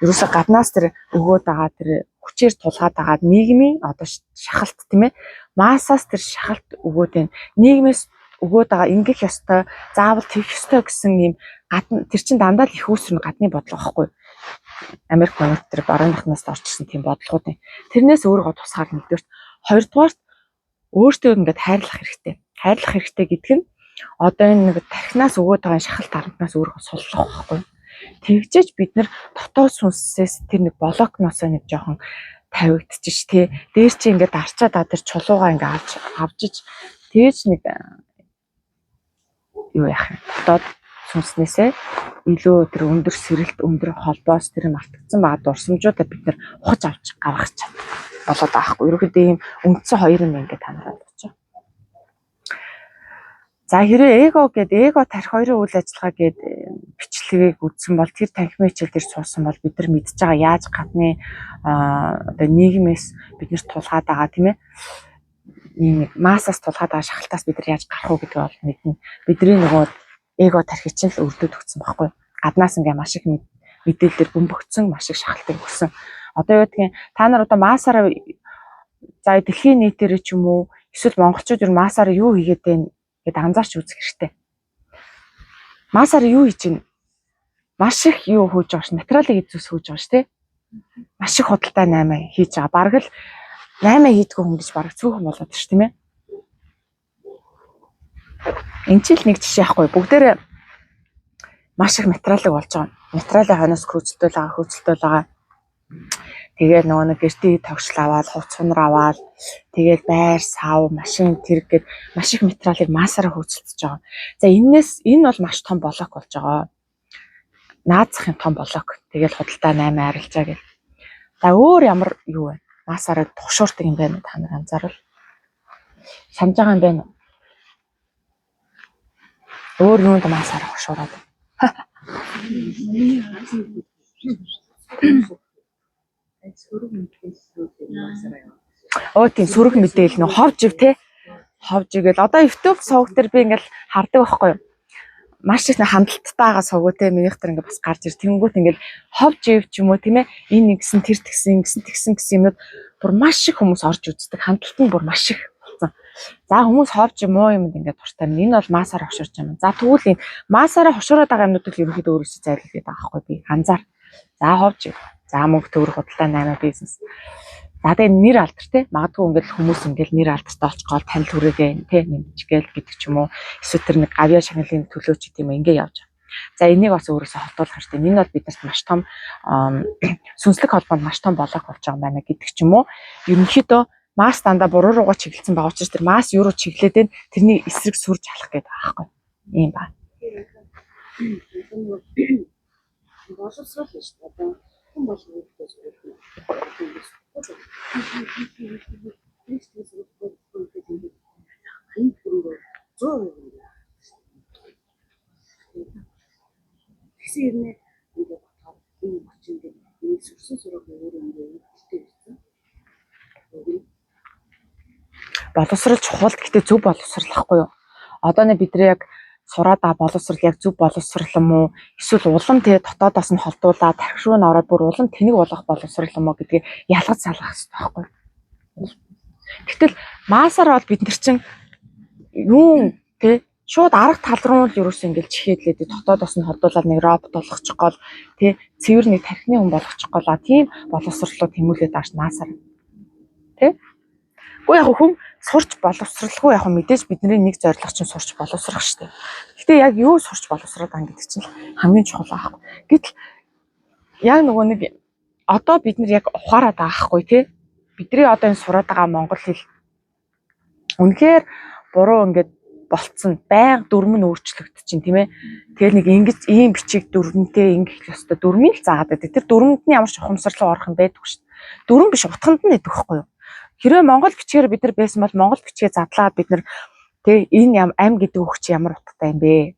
Speaker 1: Ерөөсө гаднаас тэр өгөөд байгаа тэр хүчээр тулгаад байгаа нийгмийн одоо шахалт тийм ээ. Маасаас тэр шахалт өгөөд байна. Нийгмээс өгөөд байгаа ингэх ёстой, заавал тэгэх ёстой гэсэн юм гадна тэр чин дандаа л их үүсрэн гадны бодлого байхгүй. Америк тэр барууныхнаас орчихсон тийм бодлогууд юм. Тэрнээс өөрийгөө тусгаал нэгдүгээрт, хоёрдугаарт өөртөө ингээд хайрлах хэрэгтэй. Хайрлах хэрэгтэй гэдэг нь одоо энэ нэг тархинаас өгөөд байгаа шахалт харамтнаас өөрийгөө суллах байхгүй. Тэгжээж бид нар дотоод сүнсээс тэр нэг блокноосоо нэг жоохон тавигдчих тий. Дээр чи ингээд арчаад тэр чулуугаа ингээд авчиж Тэгэж нэг юу яах юм. Дотоод сүнснээсээ илүү тэр өндөр сэрэлт, өндөр холбоос тэр мартагдсан байгаа дурсамжуудаа бид нэр ухаж авч гаргах чадвар болоод байгаа хгүй. Ерөнхийдөө ийм үндсэн хоёр юм ингээд танараад байна. За хэрэг эго тарих хоёрын үйл ажиллагаа гээд бичлэгийг үзсэн бол тэр танхимын хичээл дээр суусан бол бид нар мэдж байгаа яаж гадны одоо нийгмээс биднэрт тулгаад байгаа тийм ээ. Ийм массаас тулгаад байгаа шахалтаас бид нар яаж гарах уу гэдэг бол мэднэ. Бидний нөгөө эго тархич нь л өрдөөд өгсөн байхгүй. Гаднаас ингээ маш их мэдээлэлээр бөмбөгцсөн, маш их шахалтыг өгсөн. Одоо юу гэдгийг та нар одоо массаараа за дэлхийн нийтээр ч юм уу эсвэл монголчууд ер нь массаараа юу хийгээд байна гэд анзаарч үзэх хэрэгтэй. Массаар юу хийж байна? Маш их юу хөөж байгаа ш, материалыг эзүүс хөөж байгаа ш, тий? Маш их худалдаа 8 хийж байгаа. Бараг л 8 хийдгүү хүн гэж бараг цөөхөн болоод ш, тийм ээ. Энд чинь л нэг жишээ ахгүй. Бүгдээрээ маш их материалыг болж байгаа. Материалын хойноос хөөцөлтөөл байгаа. Тэгээд нөгөө нэг гэртээ тогшил аваад, хувц хунар аваад, тэгээд байр, сав, машин тэрэг гээд маш их материалыг массаараа хөөцөлдөж байгаа. За энэ бол маш том блок болж байгаа. Наазахын том блок. Тэгээд худалдаа 8 арилжаа гэл. За өөр ямар юу вэ? Массаараа тушуурдаг юм байна та нар анзаарвал. Санаж байгаа юм байна уу? Өөр юунд массаараа тушуураад. Оо тийм сөрөг мэдээл нөө ховж ив те. Ховж игэл одоо YouTube сувг дээр би ингээл хардаг байхгүй юу? Маш их хандлттай байгаа сувг те минийх тэр ингээ бас гарч ир. Тэнгүүт ингээл ховж ив ч юм уу тийм ээ. Энэ ингэсэн тэр тэгсэн гэсэн юмнууд бүр маш их хүмүүс орж үздэг. Хандлт нь бүр маш их болсон. За хүмүүс ховж юм уу юмд ингээ дуртай. Энэ бол массаар хошуурч юм. За тэгвэл энэ массаараа хошуураад байгаа юмнуудыг ерөнхийдөө өөрөөсөө зайлуулдаг байгаа байхгүй би анзаар. За ховж ив. За мөнгө төгрөг худалдаа 8 бизнес. За тэгээ нэр алдар те магадгүй ингээл хүмүүс ингээл нэр алдартай олцгоол танил түрээгээ те нэмчихгээл гэдэг ч юм уу эсвэл тэр нэг гавья шагналын төлөөч гэдэг юм ингээ явж байгаа. За энийг бас өөрөөсөө хотуулах хэрэгтэй. Энэ бол биднэрт маш том сүнслэг холбоонд маш том болоог болж байгаа юм байна гэдэг ч юм уу. Ерөнхийдөө масс дандаа буруу руугаа чиглэлсэн байгаа учраас тэр масс юу руу чиглээд байна тэрний эсрэг сүрж алах гэдэг байгаа байхгүй. Ийм ба.
Speaker 2: Боловсрол шүү дээ. Хүн болов уу
Speaker 1: боловсрал чухал гэхдээ зөв боловсралхгүй юу? Одоо нэг бид нар яг сураад боловсрал яг зөв боловсрал юм уу? Эсвэл улам тэгээ дотоодоос нь холдуулаад тархи руу н ороод бүр улам тэнэг болгох боловсрал юм уу гэдгийг ялгаж салгах хэрэгтэй байхгүй юу? Гэтэл массаар бол бид нар чинь юу те шууд арга тал руу л ерөөсөө ингээл чихээдлээ дотоодоос нь холдуулаад нэг робот болгочих гол те цэвэр нэг тархины хүн болгочих голаа тийм боловсралууд тэмүүлээд ааш массаар те. Уу яг хүн сурч боловсралгүй яг мэдээж бидний нэг зорилго чинь сурч боловсрах штеп. Гэтэ яг юу сурч боловсраад байгаа гэдэг чинь хамгийн чухал аахгүй. Гэтэл яг нөгөө нэг одоо бид нар яг ухаарад аахгүй тий. Бидний одоо энэ сураад байгаа монгол хэл үнэхээр буруу ингээд болцсон байнга дүрм нь өөрчлөгдөж чинь тийм ээ. Тэгэл нэг ингэж ийм бичиг дүрмтэй ингэх ёстой дүрмийг л заагаад байдаг. Тэр дүрмэнд нь ямар ч ухамсарлал орох юм байдгүй шүү дээ. Дүрм биш утганд нь идэх байхгүй юу? Хэрвээ монгол бичгээр бид нар байсан бол монгол бичгээ задлаад бид нар тэг энэ ам гэдэг үг чи ямар утгатай юм бэ?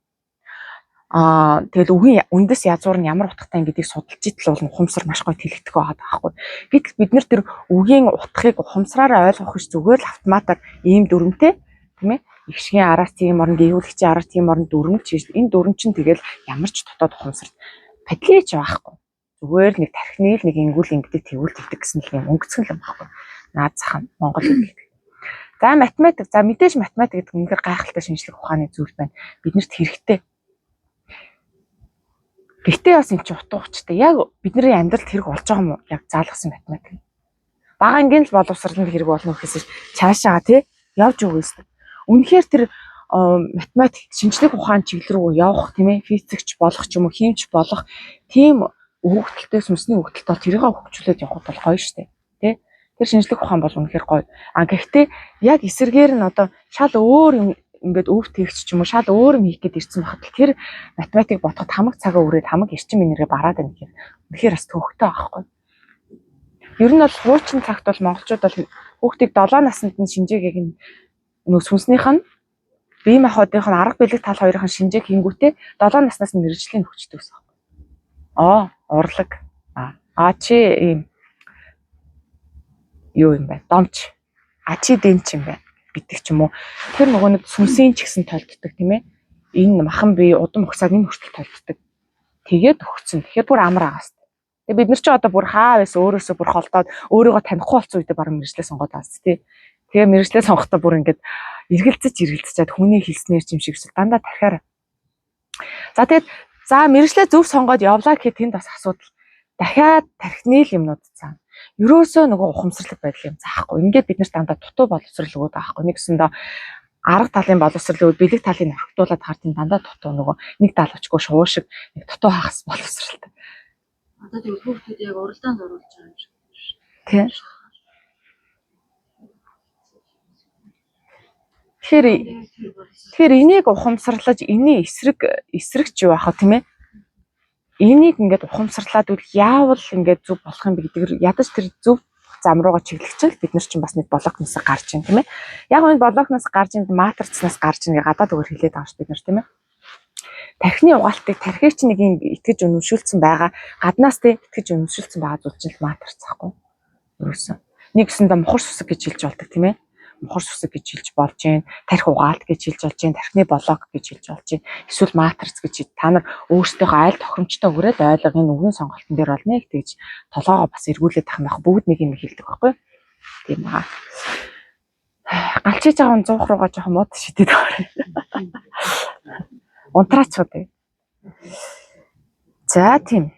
Speaker 1: Тэгэл үгийн үндэс язуур нь ямар утгатай юм гэдгийг судалж идэл бол ухамсар маш гоё тэлэгдэх байгаа байхгүй. Гэтэл бид нар тэр үгийн утгыг ухамсараараа ойлгох биш зүгээр л автоматар ийм дүрмтэй тийм ээ. Игшгийн араас тийм орнд дэвүүлэгчийн араас тийм орнд дүрмж хийж энэ дүрм чинь тэгэл ямар ч дотоод ухамсар падлиж байхгүй. Зүгээр нэг тархины л нэг ингүүл ингэдэг тэгүүлдэг гэсэн л юм өнгөцгөн л юм байхгүй. Наад зах нь монгол хэл гэдэг. За математик, за мэдээж математик гэдэг үнэхээр гайхалтай шинжлэх ухааны зүйл байна. Биднэрт хэрэгтэй. Гэхдээ бас эн чинь утга учиртай. Яг бидний амьдралд хэрэг болж байгаа юм уу? Яг заалгасан математик. Бага ангийн л боловсролд хэрэг болно гэхээс цаашаа тий явж өгөөс. Үнэхээр тэр математик шинжлэх ухааны чиглэл рүү явах тийм ээ физикч болох ч юм уу химч болох тийм өгөгдөлтэй сүнсний өгөгдөлт бол тэрийг хөгжүүлээд явах бол гоё штэ тий. Тэр шинжлэх ухаан бол үнэхээр гоё. Гэхдээ яг эсэргээр нь одоо шал өөр юм ингээд өв тэгч ч юм уу шал өөр юм хийх гээд ирсэн багт тэр математик бодоход хамаг цагаа өрөөд хамаг эрчим энерги бараад байна гэхээр үнэхээр бас төвөгтэй байхгүй. Ер нь бол хуучин цагт бол монголчууд бол хүүхдийг 7 наснд нь шинжээгийг нөө сүнснийх нь бие махбодынх нь арга бэлэг тал хоёрын шинжээг хийнгүүтээ 7 наснаас нь мэрэгжлийн өгчдөг гэсэн. Урлаг. Чи ийм юу юм бэ? Домч. Чи дэнч юм байна гэдэг ч юм уу. Тэр нөгөө нэг сүнсийн ч гэсэн толддог тийм ээ. Энэ махан бие удам ухсааг энэ хүртэл толддог. Тэгээд өгцөн. Тэгэхээр бүр амар агаас. Тэгээ бид нар ч одоо бүр хаа байсан өөрөөсөө бүр холдоод өөрийгөө танихгүй болсон үедээ баруун мэрэгчлээ сонгоод авсан тий. Тэгээ мэрэгчлээ сонгохдоо бүр ингээд эргэлзэж хүний хэлснээр ч юм шиг дандаа тархиар. За тэгээд мэрэгчлээ зөв сонгоод явлаа гэхэд тэнд бас асуудал. Дахиад тархины л юмнууд цаана. Ерөөсөө нөгөө ухамсарлаг байдал юм заахгүй. Ингээд бид нарт дандаа дутуу боловсрал өгöd байхгүй. Нэгсэндээ арга талын боловсрал өгöd бэлэг талыг орхитуулаад хартын дандаа дутуу нөгөө нэг тал очгүй шуу шиг нэг дутуу хагас боловсралтай.
Speaker 2: Одоо тийм хүүхдүүд яг уралдаанд оруулж байгаа юм шиг.
Speaker 1: Тийм. Тэгэхээр энийг ухамсарлаж энэний эсрэг ч юу аах тийм ээ. Энийг ингээд ухамсарлаад үл яавал ингээд зөв болох юм бэ гэдгээр ядаж тэр зөв зам руугаа чиглэгчэл бид нар чинь бас нэг блокнаас гарч ийн тийм ээ. Яг энэ блокнаас гарч ийн матрицнаас гарч ийн гадаад өгөр хэлээд байгаа ш бид нар тийм ээ. Тархины угаалтыг тархийг чинь нэг юм итгэж өнөмшүүлсэн байгаа гаднаас тэ итгэж өнөмшүүлсэн байгаа зүйл чинь матриц ахгүй. Ерөөсөн. Нэгсэндээ мухар сүсэг гэж хэлж болдог тийм ээ. Мухар сүсэг гэж хэлж болж гин, тархи угаалт гэж хэлж болж гин, тархины блок гэж хэлж болж гин. Эсвэл матриц гэж та нар өөрсдийнхөө айл тохиромжтой өгрөөд ойлгох энэ үгийн сонголтын дээр бол нэг тэгж толгоогоо бас эргүүлээд тах байх бүгд нэг юм хэлдэг байхгүй. Тийм аа. Галчиж байгаа 100 руугаа жоохон мод шидэд байгаа. Унтраач уу. За тийм.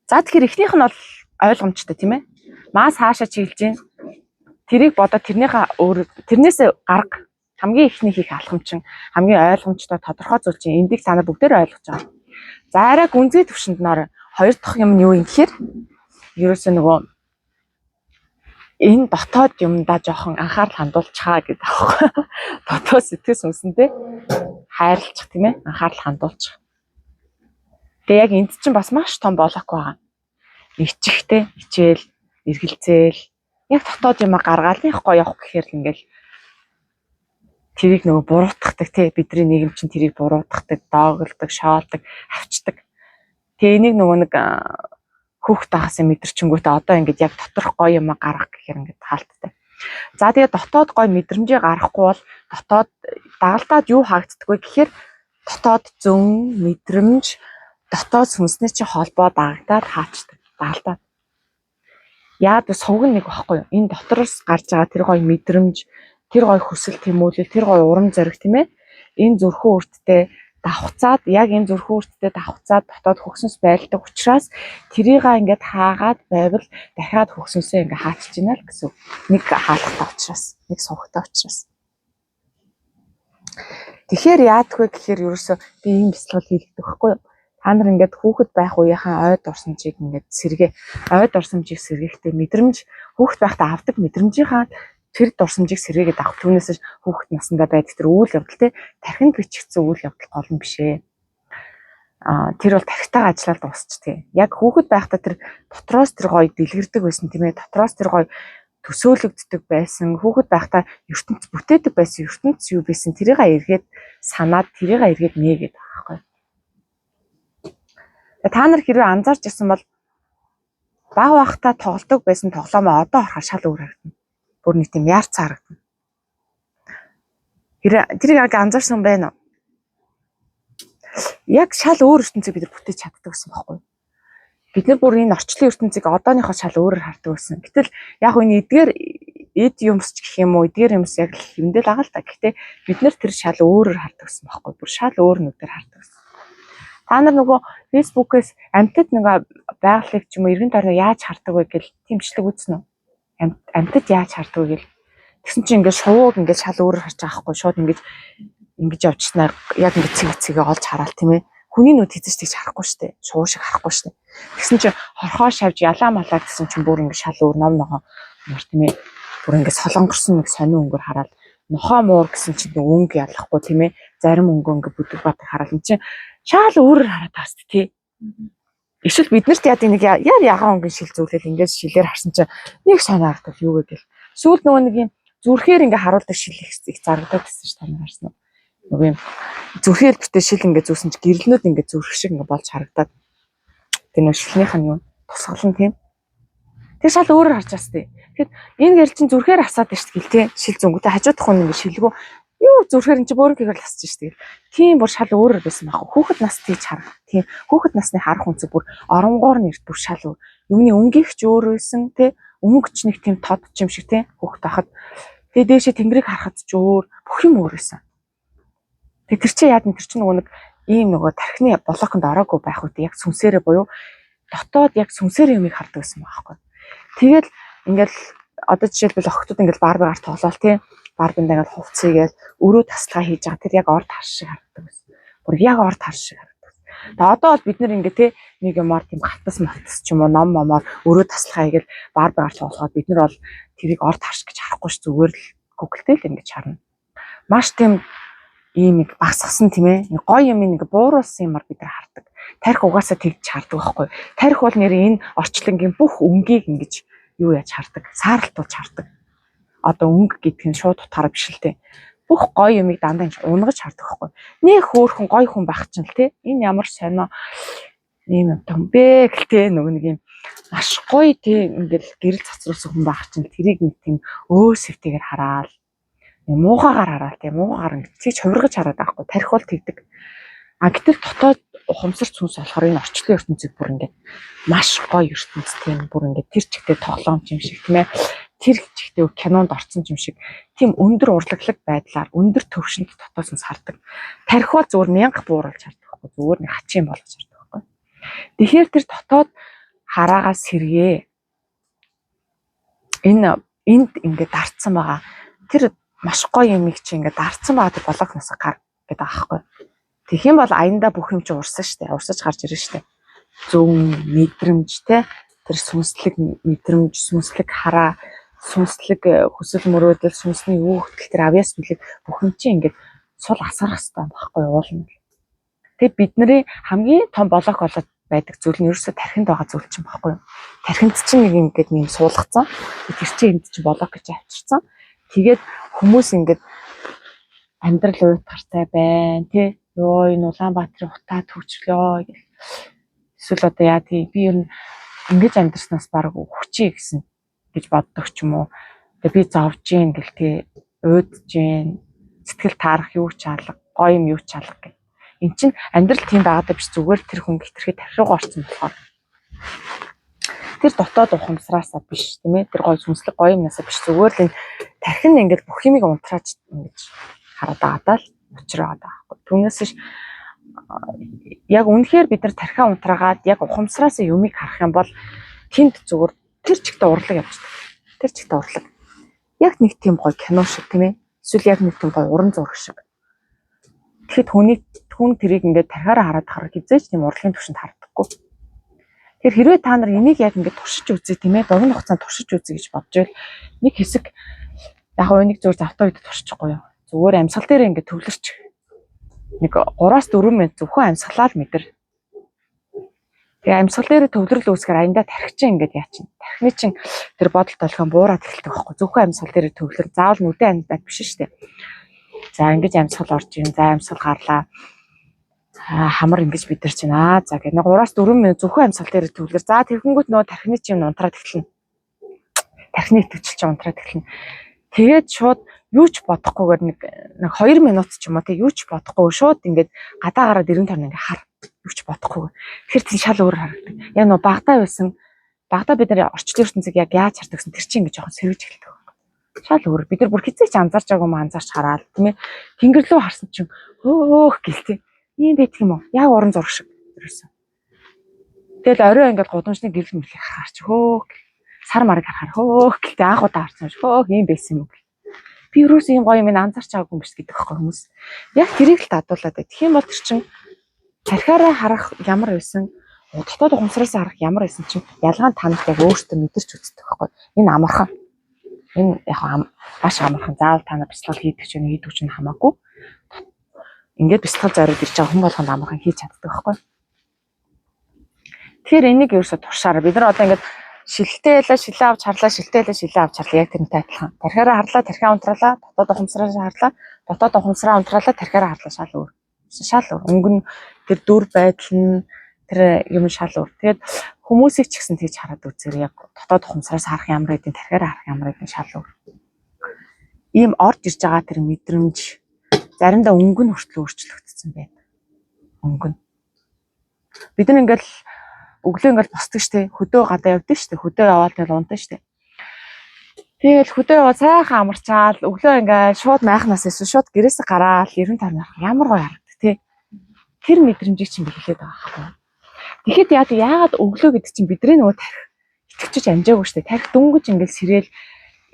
Speaker 1: За тэгэхээр эхнийх нь бол ойлгомжтой тийм ээ. Маас хаашаа чиглэж гин тэрийг бодоод тэрнээс гарга хамгийн ихний хийх алхамчин хамгийн ойлгомжтой тодорхой зүйл чинь эндийг та нар бүгдээр ойлгож байгаа. За арай гүнзгий төвшөнд нөр хоёр дахь юм нь юу юм гэхээр ерөөсөө нөгөө энэ дотоод юмдаа жоохон анхаарал хандуулчихаа гэдэг аахгүй. Дотоод сэтгэл сүнсэндээ хайрлах тийм ээ анхаарал хандуулчих. Тэгээ яг энд чинь бас маш том болоогүй байгаа. Ичихтэй хичээл эргэлзээл яг дотоод юм гаргаал нэхгүй явах гэхээр л ингээл тэрийг нөгөө буруутгадаг тий бидний нийгэм чинь тэрийг буруутгадаг, доогддаг, шоолдог, авчдаг. Тэгээ энийг нөгөө нэг хүүхд тахаас мэдэрчингүүтээ одоо ингээд яг доторх гоё юм гаргах гэхээр ингээд хаалттай. За тэгээ дотоод гоё мэдрэмжээ гаргахгүй бол дотоод дагалдаад юу хаагддаг вэ гэхээр дотоод зөн мэдрэмж дотоод сүнснээ чи холбоо дагагдаад хаачдаг. Дагалдаад яад сувг нэг багхгүй юу? Энэ дотроос гарч байгаа тэр гоё мэдрэмж, тэр гоё хүсэл тэмүүлэл, тэр гоё урам зориг тийм ээ. Энэ зүрхэн үрттэй давхцаад яг энэ зүрхэн үрттэй давхцаад дотоод хөгсөнс байлдаг учраас тэрийгээ ингээд хаагаад байвал дахиад хөгсөнсөө ингээд хаачж гинэ л гэсэн. Нэг хаалгатай учраас, нэг сувгтай учраас. Тэгэхээр яадгүй гэхээр ерөөсөө би ийм бяцлал хийлгдэг байхгүй юу? Та нар ингээд хүүхэд байх үеийнхаа ойд орсомжийг ингээд ойд орсомжийг сэргээхдээ мэдрэмж хүүхэд байхдаа авдаг мэдрэмжийнхаа тэр дурсамжийг сэргээгээд авах түүнээс хүүхэд насндаа байдаг тэр үйл явдал те тархинд бичигдсэн үйл явдал гол нь биш ээ. Тэр бол тархитайгаа ажиллаад дуусчтэй. Яг хүүхэд байхдаа тэр дотроос тэр гоё дэлгэрдэг байсан тийм ээ. Дотроос тэр гоё төсөөлөгддөг байсан. Хүүхэд байхдаа ертөнц бүтээдэг байсан. ертөнц юу байсан тэрийгээ эргээд санаад тэрийгээ эргээд нээгээд байгаа байхгүй. Та нар хэрвээ анзаарч ирсэн бол баг багтаа тоглодог байсан тоглоомоо одоо харахад шал өөр харагдана. Бүр нэг тийм яарц харагдана. Тэрийг яг анзаарсан байна уу? Яг шал өөр ертөнцийг бид бүтээж чаддаг гэсэн байхгүй юу? Бид нар бүр энэ орчлон ертөнцийг одооныхоо шал өөрөөр хардаг байсан. Гэтэл яг энэ эдгээр эд юмс ч гэх юм уу эдгээр юмс яг л юмдэл байгаа л та. Гэхдээ бид нар тэр шал өөрөөр хардаг гэсэн байхгүй юу? Бүр шал өөр нүдээр хардаг гэсэн. Та нар нөгөө фэйсбүүкээс амьтад нэг байгалыг ч юм уу эргэн тойрноо яаж хардаг вэ гэл тэмчлэг үзнэ үү? Амьтад яаж хардаг вэ гэл. Тэгсэн чинь ингээд шувууг ингээд шал өөрөөр харж байгаа хгүй шууд ингэж явчихснаа яг ингээд цэгээ олж хараал тийм ээ. Хүний нүд хийжтэй ч харахгүй штэ. Шувуу шиг харахгүй штэ. Тэгсэн чинь хорхоо шавж ялаа малаа гэсэн чинь бүр ингээд шал өөр ном ногоо Ямар тийм ээ. Бүр ингээд солонгорсон нэг сонин өнгөөр хараад нохоо муур гэсэн чинь өнгө ялахгүй тийм ээ. Зарим өнгө ингээд бүдэг бат хараад эн чинь шал өөрөөр хараад тааст тий. Эсвэл бид нарт яа нэг ягаан өнгө шил зүйлэл ингээд шилээр харсан чинь нэг сонир харагдав юу вэ гэл. Сүүлд нөгөө нэг юм зүрхээр ингээд харуулдаг шил их зарагдаад байсан ш та нар харсан уу? Нөгөө юм зүрхээр битээ шил ингээд зүүсэн чи гэрэлнүүд ингээд зүрх шиг ингээд болж харагдаад тэр нөгөө шилнийх нь юу тусгалан тийм. Тэр шал өөрөөр харж байгаа сте. Тэгэхэд энэ гэрэл чинь зүрхээр асаад байна шүү дээ шил зөнгөтэй хажуудах хүн ингээд шилгүү юу зүрхээр энэ чи бөөргийгээр л асаж шүү дээ. Тийм бүр шал өөрөөр байсан баг. Хүүхэд нас тийж харах. Тийм хүүхэд насны харах үнцэг бүр оронгоор нэрд бүр шал өөр. Юуны өнгөйч өөр байсан те өнгөч нэг тийм тод юм шиг те хүүхэд байхад тэгээ дээшээ тэнгэрийг харахад ч өөр бүх юм өөр байсан. Тэгээ тэр чинь яад тэр чинь нөгөө нэг ийм нөгөө тархины блоконд ороогүй байх үед яг сүнсээрээ буюу дотоод яг сүнсээр юмыг хардаг гэсэн байхгүй. Тэгэл ингээл одоо жишээлбэл охтууд ингээл барбигаар тоглоал тий барбинд ингээл хувцсыгээл өрөө таслага хийж байгаа тэр яг орд харш шиг харагддаг байсан. Бүр яг орд харш шиг харагддаг. Тэгээ одоо бол бид нэр ингээ тий нэг юмар тийм хатас мартас ч юм уу ном момоор өрөө таслага хийгээл барбигаар тоглоход бид нар бол тэрийг орд харш гэж харахгүй ш зүгээр л гуглтэй л ингэж харна. Маш тийм ийм нэг багсгсан тийм ээ нэг гоё юм нэг бууруулсан юмар бид нар хардаг. Тарих угаасаа тэгж хардаг байхгүй. Тарих бол нэр энэ орчлонгийн бүх өнгийг ингэж юу яаж хардаг. Саарлтуулж хардаг. Одоо өнгө гэдг нь шууд утгаараа биш л дээ. Бүх гоё юмыг дандаа ингэж унгаж хардаг байхгүй. Нэг хөөхөн гоё хүн байх чинь л тий. Энэ ямар сонио ийм юм бэ гэлтэй нөгөө нэг юм маш гоё тий ингээл гэрэл цацруулсан хүн байх чинь тэрийг нэг тийм өөсөвтэйгээр хараад муухагаар хараад тий муухагаар ингэж чиг хувиргаж хараад байхгүй. Тарих бол тэгдэг. А гэтэл дотоод ухамсар сүнс болохоор энэ орчлон ертөнцийг бүр ингээд маш гоё ертөнц тийм бүр ингээд тэр чигтээ тоглоомч юм шиг тийм ээ тэр чигтээ кинонд орсон юм шиг тийм өндөр урлаглаг байдлаар өндөр төвшөнд дотоосоос хардаг. Тарих бол зүгээр мянга бууруулж хардаг байхгүй зүгээр нэг хачин болгож хардаг байхгүй. Тэгэхээр тэр дотоод хараагаас сэргээ энд ингээд дарцсан байгаа тэр маш гоё юмыг чи ингээд дарцсан байгаа блокноос гар гэдэг аахгүй. Тэгэх юм бол аяндаа бүх юм чи урсан штэ. Урсаж гарч ирнэ штэ. Зөв мэдрэмж те тэр сүнслэг мэдрэмж, сүнслэг хараа, сүнслэг хүсэл мөрөөдөл, сүнсний юу хөтөл тэр авьяас билэг бүх юм чи ингээд сул асарах хэрэгтэй байхгүй уулна. Тэг бидний хамгийн том блок болоод байдаг зүйл нь ерөөсө тархинд байгаа зүйл чинь байхгүй юу? Тархинд чинь нэг ингээд юм суулгацсан. Тэр чинь энд чинь блок гэж авчирсан. Тэгээд хүмүүс ингээд амьдрал уйтгартай байна тий ёо энэ Улаанбаатарын утаа төвчлөө гэх. Эсвэл одоо яа тий би ер нь ингэж амьдрснаас баг хүчээ гэсэн гэж боддог ч юм уу. Тэгээ би зовж гин гэл тий уйдж гин сэтгэл таарах юу ч алга гоё юм юу ч алга гэх. Эн чин амьдрал тийм байгаадаа биш зүгээр тэр хүн хитрхи тархиугаа орсон болохоор тэр дотоод ухамсараасаа биш тийм ээ тэр гоё сүнслэг гоё юмнасаа биш зүгээр л энэ тархин ингээд бүх юмыг унтрааж ингэж хараад байгаа л учраад байгаа байхгүй. Түүнээс ш яг үнэхээр бид нар тархиа унтраагаад яг ухамсараас юмыг харах юм бол тэнд зүгээр тэр чигтээ урлаг явчихдаг. Тэр чигтээ урлаг. Яг нэг тийм гоё кино шиг тийм ээ. Эсвэл яг нэг тийм гоё уран зураг шиг. Тэгэхэд хүн тэрийг ингээд тархиараа хараад харах хизээч тийм урлагийн төвшөнд харддаггүй. Тэгэхээр хэрвээ та нар энийг яг ингээд туршиж үзье тийм ээ. Богино хугацаанд туршиж үзье гэж бодож байвал нэг хэсэг яг нэг зүгээр завтаа үед туршихгүй юу. Зүгээр амьсгал дээр ингээд төвлөрч нэг 3-4 минут зөвхөн амьсгалаа л мэдэр. Тэгээ амьсгал дээр төвлөрөл үүсгэр аяндаа тархи чинь ингээд яачин. Тархины чинь тэр бодол толгойн буураад эхэлдэг байхгүй. Зөвхөн амьсгал дээр төвлөр заавал нүдэн амьдаад биш шүү дээ. За ингэж амьсгал орж ийн. За амьсгал гарлаа. Хамар ингэж бид нар чинь за гэх нэг 3-4 минут зөвхөн амьсгал дээр төвлөр. За тэрхэнгүүт нөгөө тархины чинь унтраад эхэлнэ. Тархины итгэвчл чинь унтраад эхэлнэ. Тэгээд шууд юу ч бодохгүйгээр нэг 2 минут ч юм уу тэг юу ч бодохгүй шууд ингээд гадаа гараад 90 тонн ингээд хар юу ч бодохгүйгээр тэгэхээр тийм шал өөр харагдав. Яг нөө багтаа байсан багтаа бид нар орчлон ертөнцийг яг яаж хардаг гэсэн тэр чинь ингээд жоохон сэрвэж эхэлдэг байхгүй. Шал өөр бид нар бүр хизээч анзаарч байгаагүй юм анзаарч хараад тийм ээ тэнгэр рүү харсан чинь хөөх гэлтэй ийм байдаг юм уу яг уран зураг шиг ерөөсөн. Тэгэл орой ингээд гудамжны гэрэл мөрхийг хараач хөөх сар марыг харахаар хөөх гэлтэй анх удаа харсан шүү хөөх ийм байсан юм. Би юус ийм гоё юм анзаарч байгаагүй юм биш гэдэг байхгүй хүмүүс. Яг тэрийг л дадуулаад бай. Тэгэх юм бол тэр чин тархиараа харах ямар байсан, дотоод ухамсараас харах ямар байсан чинь ялгаа нь танах яг өөртөө мэдэрч үздэг байхгүй. Энэ амархан. Энэ яг маш амархан заавал та нар бяцлал хийдэг ч хийдэг ч хамаагүй. Ингээд бяцлал зориуд ирж байгаа хүн болгонд амархан хийж чаддаг байхгүй. Тэгэхээр энийг ерөөсө туршаараа бид нар одоо ингээд шилтэй байлаа шилээ авч харлаа шилтэй байлаа шилээ авч харлаа яг тэрнтэй адилхан. Тархиараа харлаа тархиа унтраалаа дотоод ухамсараа харлаа дотоод ухамсараа унтраалаа тархиараа харлаа шал өөр. Шал өөр. Өнгө нь тэр дүр байдал нь тэр юм шал өөр. Тэгээд хүмүүсийг ч гэсэн тэгж хараад үзээрэй. Яг дотоод ухамсараас харах ямар байдیں۔ Тархиараа харах ямар байдیں шал өөр. Ийм орж ирж байгаа тэр мэдрэмж заримдаа өнгө нь хүртэл өөрчлөгдсөн байна. Өнгө нь. Бид нар ингээл өглөө ингээл босдог штэ. Хөдөө гадаа явдаг штэ. Хөдөө яваад тэгэл унтдаг штэ. Тэгэл хөдөө яваад сайхан амарчаал өглөө ингээл шууд майхнаас эсвэл шууд гэрээсээ гараад 90 тоног ямар гоё харагдав тий. Тэр мэдрэмжийг чинь бэлгэлээд байгаа байхгүй. Тэгэхэд яагаад өглөө гэдэг чинь бидний нөгөө тарих итгэвчж амжаагүй штэ. Тарих дөнгөж ингээл сэрэл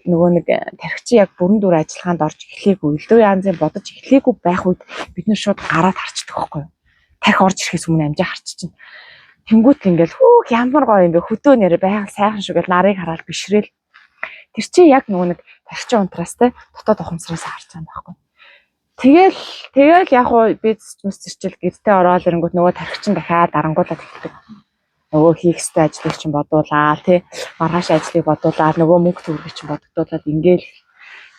Speaker 1: нөгөө нэг тарих чи яг бүрэн дүр ажиллагаанд орж эхлэегүй. Илүү янзын бодож эхлэегүй байх үед бид нар шууд гараад харцдаг байхгүй. Тарих орж ирэхээс өмнө амжаа харчихна. Тэнгүүт ингээл хүүх ямар гоё юм бэ хөдөө нэрэ байгаль сайхан шүү гэл нарыг хараад бишрээл. Тэр чи яг нөгөө нэг тархичийн унтраас те дотоод ухамсараас харж байгаа юм байхгүй. Тэгэл яг уу бизнес зэрчил гэртээ ороод ирэнгүүт нөгөө тархичин дахиад дарангуулаад эхэлдэг. Нөгөө хийх ёстой ажлыг чинь бодуулаа тий маргааш ажлыг бодуулаад нөгөө мөнгө төгрөгийг чинь бодогдуулаад ингээл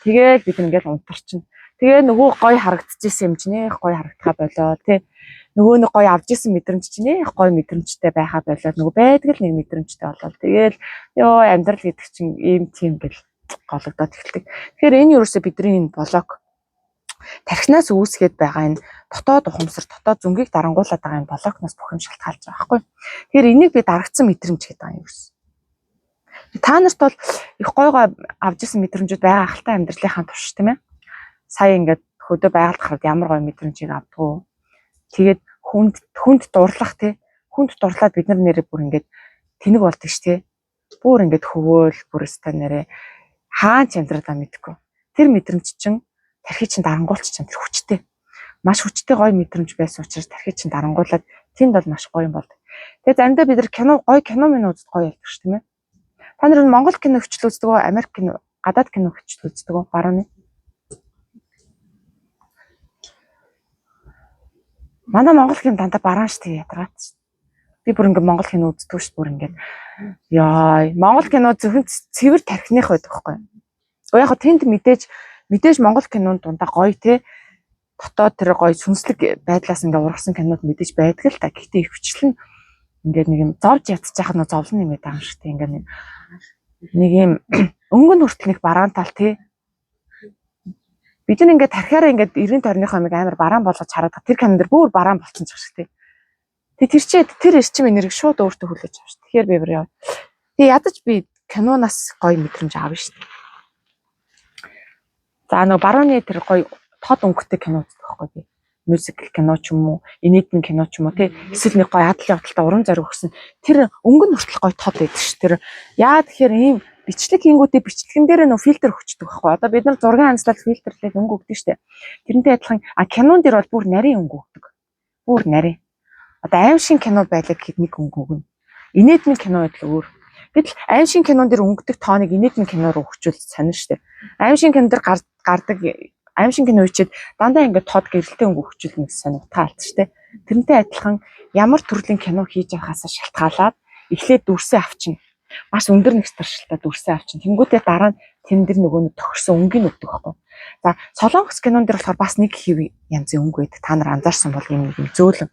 Speaker 1: тэгэл бид ингээл унтарчин. Тэгээ нөгөө гоё харагдчихсэн юм чинь нэх гоё харагдхаа болоо тий нөгөө нэг гоё авч исэн мэдрэмж чинь нэх гоё мэдрэмжтэй байхаа болоод нөгөө байдаг л нэг мэдрэмжтэй болоод тэгэл ёо амьдрал гэдэг чинь ийм тийм гэл гологдоод эхэлдэг. Тэгэхээр энэ юуроосоо бидний энэ блок тархинаас үүсгээд байгаа энэ дотоод ухамсар, дотоод зүнгийг дарангуулад байгаа энэ блокноос бүх юм шалтгаалж байгаа байхгүй. Тэгэхээр энийг би дарагдсан мэдрэмж гэдэг юм ерөөс. Та нарт бол их гойгоо авч исэн мэдрэмжүүд байгаа ахaltaа амьдралынхаа турш тийм ээ. Сая ингээд хөдөө байгальд хараад ямар гоё мэдрэмжийг авдгуу. Тэгээд хүнд дурлах тий. Хүнд дурлаад бид нар нэрээ бүр ингээд тэнэг болдог ш тий. Бүр ингээд хөвөөл бүрээс та нэрээ хаач амьдралаа мэдгүй. Тэр мэдрэмж чинь тархи чинь дарангуулч чинь тэр хүчтэй. Маш хүчтэй гоё мэдрэмж байсан учраас тархи чинь дарангуулад тэнд бол маш гоё юм болдог. Тэгээд заримдаа бид нар гоё кино минь үздэг гоё явдаг ш тийм ээ. Та нар Монгол кино хвчлэл үздэг үү? Америк кино, гадаад кино хвчлэл үздэг үү? Барууны. Манай Монгол кино дандаа бараан ш тийм ядгаад. Би бүр ингээд Монгол кино үздэг ш бүр ингээд яа Монгол кино зөвхөн цэвэр тархиных байдаг байхгүй юу? Яг тэнд мэдээж Монгол кинонд дундаа гоё те дотоод тэр гоё сүнслэг байдлаас ингээ ургасан кинод мэдээж байдаг л та. Гэхдээ ихвчлэн ингээ нэг юм зовж ядчих нь зовлон юм байгаа юм шиг те ингээ нэг юм өнгө нь хүртэл нэг бараан тал те бид нэг ингээ тархиараа ингээ 90 тойрныхоо нэг амар бараан болгож хараад тэр кинон дэр бүр бараан болцсон ч шиг те. Тэр эрчим энерги шууд өөртөө хүлээж авч. Тэгэхээр би бүр яа. Тэгээ ядаж би киноноос гоё мэдрэмж аавна шүү дээ. За нөгөө барууны тэр гоё тод өнгөтэй кино үздэг байхгүй би. Мюзикл кино ч юм уу, инээдмэн кино ч юм уу тий. Эсвэл нэг гоё адлын явдалтай уран зориг өгсөн. Тэр өнгө нь хүртэл гоё тод байдаг ш. Тэр яа тэгэхээр ийм бичлэг хийнгүүтээ бичлэгэн дээр нөө фильтр өгчдөг байхгүй. Одоо бид нар зургийн анзлал фильтрлээд өнгө өгдөг штэ. Тэрнтэй адилхан кинон дээр бол бүр нарийн өнгө өгдөг. Бүр нарийн. Одоо аим шин кино байлаа гэхэд нэг өнгө өгнө. Инээдмэн кино байдал өөр. Гэтэл аим шин кинон дээр өнгөдөг тооныг инээдмэн киноор өгчүүл сонин штэ. Аим шин кинон дээр гардаг аим шин кино үчихэд дандаа ингээд тод гэрэлтэй өнгө өгчүүлнэ гэсэн утгаа алт штэ. Тэрнтэй адилхан ямар төрлийн кино хийж байгаасаа шалтгаалаад эхлээд дүрсээ авчна. Маш өндөр нэг старшилтаа дүрсээ авчна. Тэнгүүтээ дараа нь тэн дээр нөгөө нэг тохирсон өнгийг өгдөг байхгүй. За солонгос кинон дээр болохоор бас нэг хэв янзын өнгө байдаг. Та нар анзаарсан бол юм нэг зөөлөн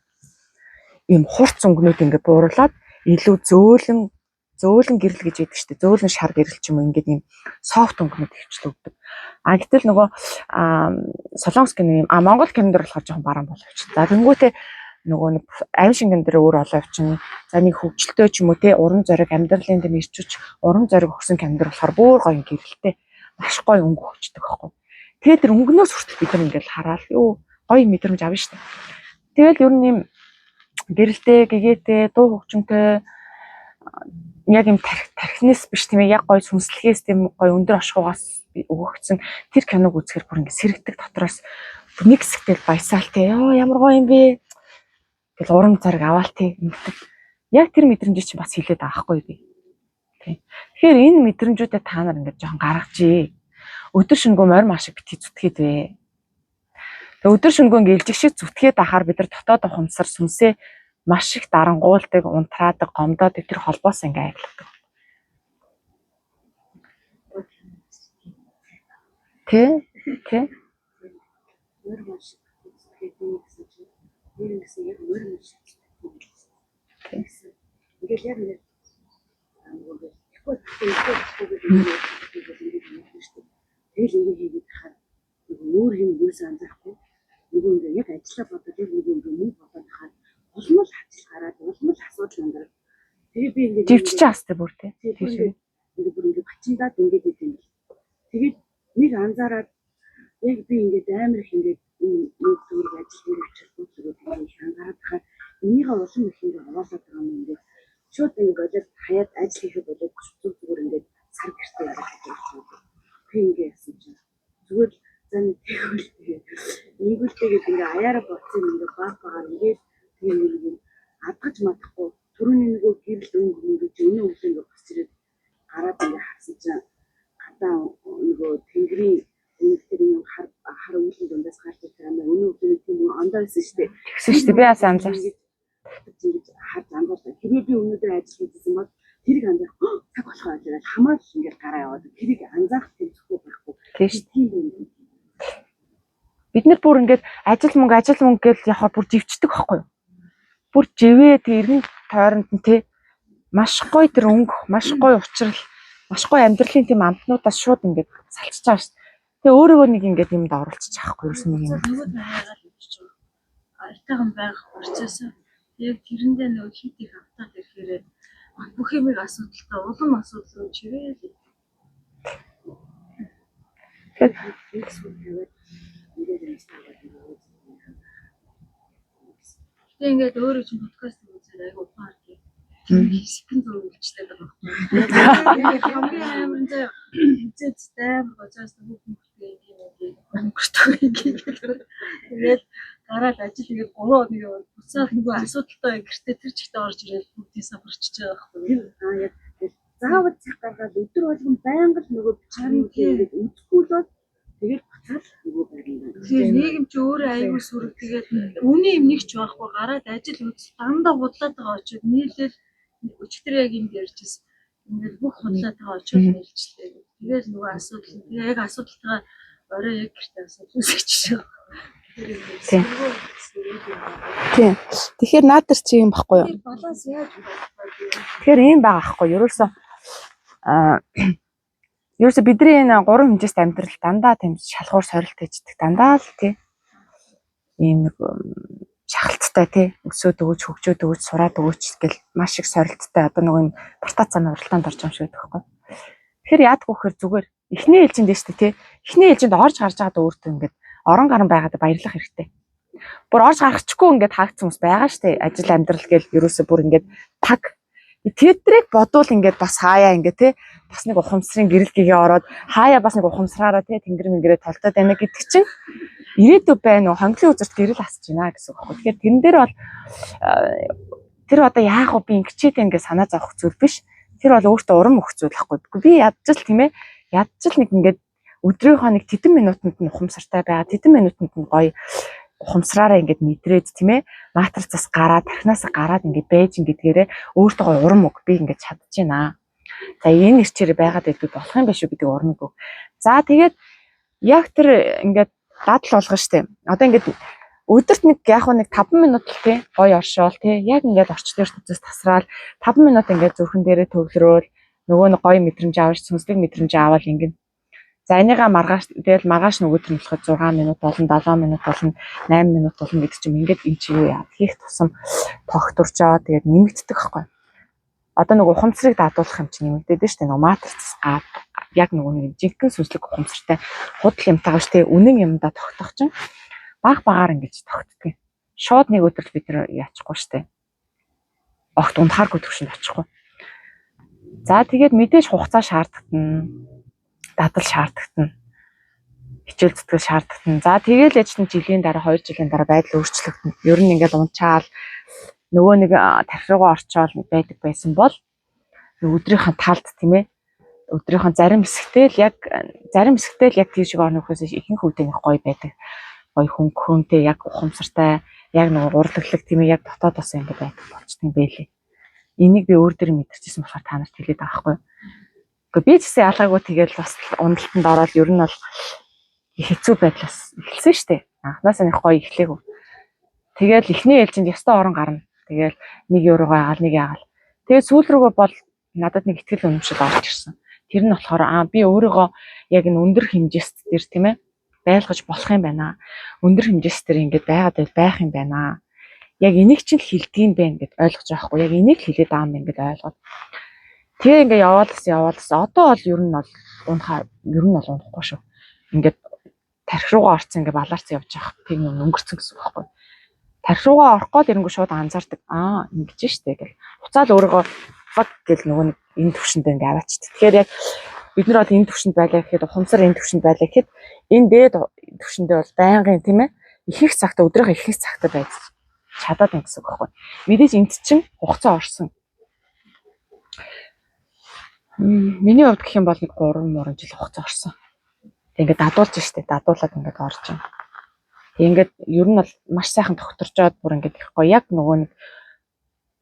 Speaker 1: ийм хурц өнгөнүүд ингээд бууруулаад илүү зөөлөн гэрэл гэж яддаг шүү дээ. Зөөлөн шар гэрэл ч юм уу ингээд ийм софт өнгөнүүд хвчлээ өгдөг. Гэтэл нөгөө солонгос кино юм Монгол кинон дээр болохоор жоохон бараан боловч. За тэнгүүтээ нөгөө нэг аим шингэн дээр өөр олоо явчихна. За нэг хөвгчлөлтөө ч юм уу те уран зориг амьдралын дэм ирчүүч уран зориг өгсөн кинон дээр болохоор бүр гоё гэрэлтэй маш гоё өнгө өгчдөг байхгүй. Тэгээд тэр өнгөнөөс хүртэл бид нар ингээд хараад юу гоё мэдрэмж авна шүү дээ. Тэгэл ер нь юм гэрэлтэй, гэгээтэй, дуу хөгжимтэй яг юм тархинаас биш тийм ээ яг гоё сүнслэгээс тийм гоё өндөр ашгуугаас өгөгдсөн тэр киног үзэхээр бүр ингэ сэрэгдэг дотроос нэг хэсэгтэл баясаал тий ёо ямар гоё юм бэ гэл урам зориг аваал тий ингэдэг. Яг тэр мэдрэмжийг чинь бас хилээд байгаа хгүй би. Тэгэхээр энэ мэдрэмжүүдэд та нар ингээд жоохон гаргажээ. Өдөр шөнөгүй морь маш их битгий зүтгээд вэ. Тэгээ өдөр шөнөгүй ингээд илжиг шиг зүтгээд ахаар бид нар дотоод ухамсар сүнсээ маш их дарангуулдаг, унтраадаг, гомдоодаг тэр холбоос ингээд аягладаг. Тэ?
Speaker 2: Мөр маш гэдэг гэсэн чинь ер нь гэсэн яг мөр маш ингээд яг нэг тэгэл ингэ хийгээд хахаар өөр юм юус анзаарахгүй нөгөө ингээ яг ажиллаа бодоод яг нөгөө ингээ мөнгө бодоод хахаар улмал хацл гараад улмал асуудал өндөр. Тэгээ би ингээ
Speaker 1: живчж aastай бүр тэ.
Speaker 2: Тэгээ бүр ингээ бачиндаад ингээд идэв. Тэгээд нэг анзаараад яг би ингээд амар их ингээд нэг зүгээр ажил хийх учиргүй зүгээр ингээд анзаараад хахаар энийгээ улам их ингээд олоолаад байгаа юм ингээд шууд ингээд хаяад ажил хийхэд болоод зүгээр ингээд сар гэртээ яваад байгаа. Би ингээд яасан чинь зүгээр зан нэгүүлтэйгээд ингээ аяараа боцсон ингээ баагаар ингээд тэгээ нэг адгаж матахгүй түрүүний нөгөө гэрэл өнгөрөж өнөө өглөө ингээ босч ирээд гараад ингээ харсан чинь гадаа нөгөө тэнгэрийн өнөдөр юм хар өвлөн дундаас гарч ирэх юм өнөө өглөө тийм ондоорсон шүү дээ.
Speaker 1: Тэгсэн шүү дээ. Би бас анзаарсан.
Speaker 2: Ингэж харж анзаарсан. Хэрвээ би өнөөдөр ажил хийсэн бол тэрийг анзаарах цаг болохоо ажиллаад хамаач ингээ гараа яваад тэрийг анзаарах тэмцэхгүй байхгүй.
Speaker 1: Тийм шүү. Бид нар бүр ингээд ажил мөнгө гэж яхаар бүр живчдэг байхгүй юу? Бүр живээ тэг иргэн тойронд нь те маш гоё тэр өнгө, маш гоё учрал, маш гоё амьдралын тийм амтнуудаас шууд ингээд салчиж байгаа шүү. Тэгээ өөрөөгөө нэг ингээд юмд оруулчих чадахгүй юусэн нэг юм.
Speaker 2: Нөгөө найгаад өгч байгаа. Айтайхан байх процесс. Яг тэрэндээ нөгөө хит их автаад ирэхээр бүх юмыг асуудалтай улам асуудал руу чирээ. Тэгээ ингээд өөрөө чинь подкаст үзээд айгу ухаар тийм секунд үргэлжлээд байгаа байхгүй. Хамгийн амар зэ үзэдтэй гоцоос хүүхдтэй юм өнгөртөө ингээд гараад ажил ингээд 3 хоног яваад буцаад нөгөө асуудалтай гэртээ тэр чигтээ орж ирээд бүгдийг саварчиж байгаа байхгүй. Яг заавал цаг гаргаад өдөр болгон байнга л нөгөө чарын тэгээд үзэхгүй л тэгээд буцаад нөгөө байрна. Тэгэхээр нийгэм ч өөрөө аягүй сүрэг тэгээд үний юм нэг ч байхгүй гараад ажил үз дандаа бодлоод байгаа очоод нийлэл өчтөр яг юм ярьжсэн. Ингээд бүх бодлоод байгаа очоод нэлжлээ. Тэгээд нөгөө асуудал тэгээд яг асуудалтайгаа орой яг гэртээ асуудал үүсгэж байгаа.
Speaker 1: Тийм. Тэгэхээр наад төр чи юм баггүй юу?
Speaker 2: Баланс яаж
Speaker 1: Тэгэхээр ийм байгаа байхгүй юу? Ерөөсө бидний энэ 3 хэмжээст амьдрал дандаа тийм шалгуур сорилт хийдэг. Дандаа л тий. Ийм нэг шахалттай тий. Өсөөд өгөөч, хөгжөөд өгөөч, сураад өгөөч гэл маш их сорилттай одоо нэг юм бартаацааны уралдаанд орж байгаа юм шиг байхгүй. Тэгэхээр яадгүй хэр зүгээр эхний ээлжинд дээ шүү дээ тий. Эхний ээлжинд орж гарч байгаад өөртөө ингээд орон гарan байгаад баярлах хэрэгтэй. Бүр орж гарахчгүй ингээд хаагдсан хүмүүс байгаа шүү дээ. Ажил амьдрал гэл ерөөсө бүр ингээд таг тэдрийг бодвол ингээд бас хаяа ингээд тий бас нэг ухамсарын гэрэлтгийгээ ороод хаяа бас нэг ухамсараараа тий тэнгэр мэнгэрээ толтоод байна гэдэг чинь ирээдүй байна уу хонглын үзэрт гэрэл асч байна гэсэн үг байна. Тэгэхээр тэрэн дээр бол тэр одоо яах вэ би ингэчээд ингээд санаа зовох зүйл биш. Тэр бол өөртөө урам өгөх зүйл байхгүй. Би ядчил тийм ээ ядчил нэг ингээд өдрийнхөө нэг тэдэн минутанд нь ухамсартай байгаа тэдэн минутанд нь гоё ухамсараараа ингээд мэдрээд тийм ээ матрицаас гараад тархинаас гараад ингээд байж ингэдгээрээ өөртөө гоё урам өг би ингээд чадчихна. За энэ нэрчээр байгаад байд би болох юм биш үү гэдэг урам өг. За тэгээд яг тэр ингээд дадал болгоо штэ. Одоо ингээд өдөрт нэг яг нэг 5 минут л тий гоё оршоол тий яг ингээд орч дээр төцөөс тасраал 5 минут ингээд зүрхэн дээрээ төвлөрөөл нөгөө нэг гоё мэдрэмж авч сүнслэг мэдрэмж аваад ингээд за энийгээ маргааш тэгэл маргааш нөгөөд нь болоход 6 минут болон 7 минут болон 8 минут болно гэдэг чинь ингээд энэ чигээ яа хийх тусам тогтворч аваад тэгээд нэмэгддэг байхгүй. Одоо нөгөө ухамсарыг даатуулах юм чинь нэмэгдээд шүү дээ. Нөгөө матрицс яг нөгөө нэг жинхэнэ сүнслэг ухамсартай худал юмтайгаа шүү дээ. Үнэн юмдаа тогтох чинь баг багаар ингэж тогтдгийг. Шууд нэг өдрөл бид нэр яачихгүй шүү дээ. Огт унтахааргүй төвшөнд очихгүй. За тэгээд мэдээж хугацаа шаардлагатна. Дадал шаардлагатна. Хичээл зүтгэл шаардлагатна. За тэгээл яж чинь жилийн дараа 2 жилийн дараа байдал өөрчлөгдөнө. Ер нь ингээд унчаал нөгөө нэг тархигаа орчоол байдаг байсан бол өдрийнхөө талд тийм ээ. Өдрийнхөө зарим хэсэгтэл яг тийш шиг орно гэхээс ихэнх үедээ нэг гоё байдаг. Гоё хөнгөнтэй яг ухамсартай яг нэг урлаглаг тийм ээ яг дотоодоос ингэ байдаг болчтой юм байлээ. Энийг би өөр дөр мэдэрчсэн болохоор та нарт хэлээд байгаа байхгүй юу. Гэхдээ би ч гэсэн ялгаагүй тэгэл бас уналтанд ороод ер нь бол хэцүү байдлаас эхэлсэн шүү дээ. Анхнаасаа нэг гоё эхлэв. Тэгэл эхний ээлжинд ёстой орон гарна. Тэгэл нэг еврогоо яагаал нэг яагаал. Тэгээ сүүл рүүгээ бол надад нэг ихтгэл үнэмшил орж ирсэн. Тэр нь болохоор би өөрийгөө яг энэ өндөр хэмжээст дээр тийм ээ байлгаж болох юм байна. Өндөр хэмжээст дээр ингэж байгаад байх юм байна. Яг энийг ч л хэлдгийм байх гэд ойлгож байгаа хгүй. Яг энийг хэлээд байгаа юм ингэж ойлгоод. Тэгээ ингээ яваалаас одоо бол ер нь бол унахгүй шүү. Ингээд тархи руугаа орсон ингээ балаарцсан явж байгаа. Тийм юм өнгөрцөн гэсэн үг байхгүй. Тархи руугаа орохгүй л ирэнгүү шууд анзаардаг. Ингэж штэ гэл. Уцаал өөрийгөө фак гэл нөгөө нэг энэ төвшөндөө ингээ аваачдаг. Тэгэхээр яг бид нар бол энэ төвшөнд байлаа гэхэд ухамсар энэ төвшөнд байлаа гэхэд энэ дээд төвшөндөө бол байнгын тийм ээ их цагта өдрийнхөө их цагта байж чадаад байна гэсэн үг байхгүй. Мэдээж энд чинь хугацаа орсон. Миний хувьд гэх юм бол нэг 3 жил хугацаа орсон. Ингээд дадуулж штэ дадуулаад ингээд орж байна. Ингээд ер нь бол маш сайхан тогтворчоод бүр ингээд их гоё яг нөгөө нэг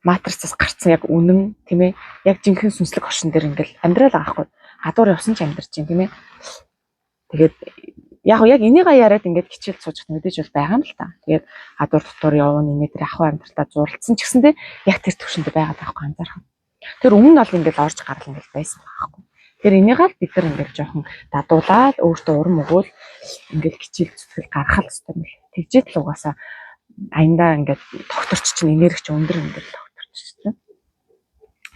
Speaker 1: матрицаас гарцсан яг үнэн тийм ээ яг жинхэнэ сүнслэг оршин дээр ингээд амьдрал байгаа хгүй. Гадуур явсан ч амьдарч байна тийм ээ. Тэгээд яг энийгээ яриад ингээд хичээл суужих мэдээж бол байгаа юм л та. Тэгээд гадуур дотор явна энэ тэр ахуй амьдралдаа зурлцсан ч гэсэндээ яг тэр төвшөндөө байгаад байхгүй анзаарах. Тэр өмнө нь бол ингээд орж гарал ингээд байсан байхгүй. Тэр энийгээ л бид нар ингээд жоохон дадуулаад өөртөө урам өгөөл ингээд хичээл зүтгэл гаргах хэрэгтэй юм л. Тэгжээд л угаасаа аяндаа ингээд тогтворч чинь энергич өндөр ингээд тогтворч чинь.